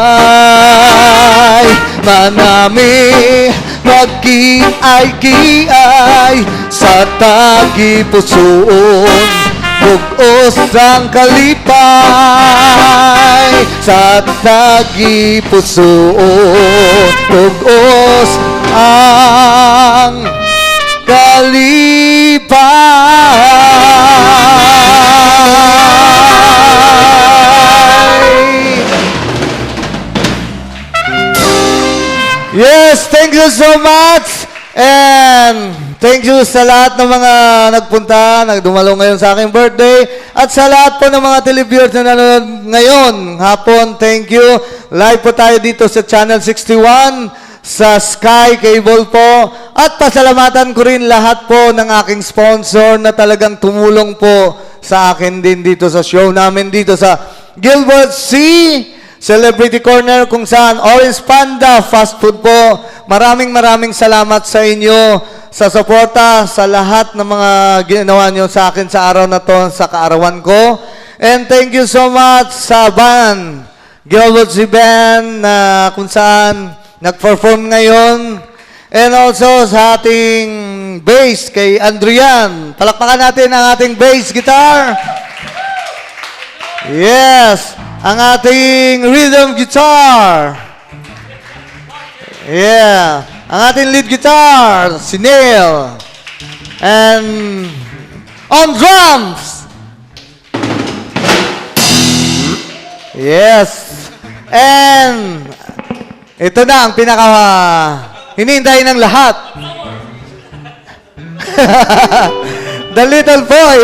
Manami magkiay-kiay sa tagi pusoon, bugos ang kalipay. sa tagipuso tugos ang kalipay. Yes, thank you so much. And thank you sa lahat ng mga nagpunta, nagdumalo ngayon sa aking birthday. At sa lahat po ng mga televiewers na nanonood ngayon, hapon, thank you. Live po tayo dito sa Channel 61, sa Sky Cable po. At pasalamatan ko rin lahat po ng aking sponsor na talagang tumulong po sa akin din dito sa show namin dito sa Gilbert C. Celebrity Corner, kung saan Orange Panda Fast Food po. Maraming salamat sa inyo sa suporta sa lahat ng mga ginawa nyo sa akin sa araw na to, sa kaarawan ko. And thank you so much sa band, Gilbert C. Band, na kung saan nag-perform ngayon. And also sa ating bass kay Andrian. Palakpakan natin ang ating bass guitar. Yes, ang ating rhythm guitar. Yeah, ang ating lead guitar, si Neil. And on drums. Yes. And ito na ang pinaka hinihintay ng lahat. The little boy.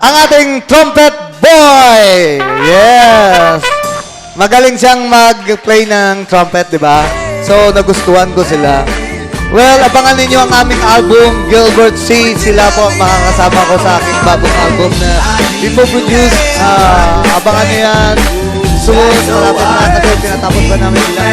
Ang ating trumpet boy. Yes. Magaling siyang mag-play ng trumpet, di ba? So, nagustuhan ko sila. Well, abangan ninyo ang aming album, Gilbert C. Sila po ang makakasama ko sa aking bagong album na ipoproduce. Abangan nyo yan. Soon, malapit na kasi tinatapos pa namin sila.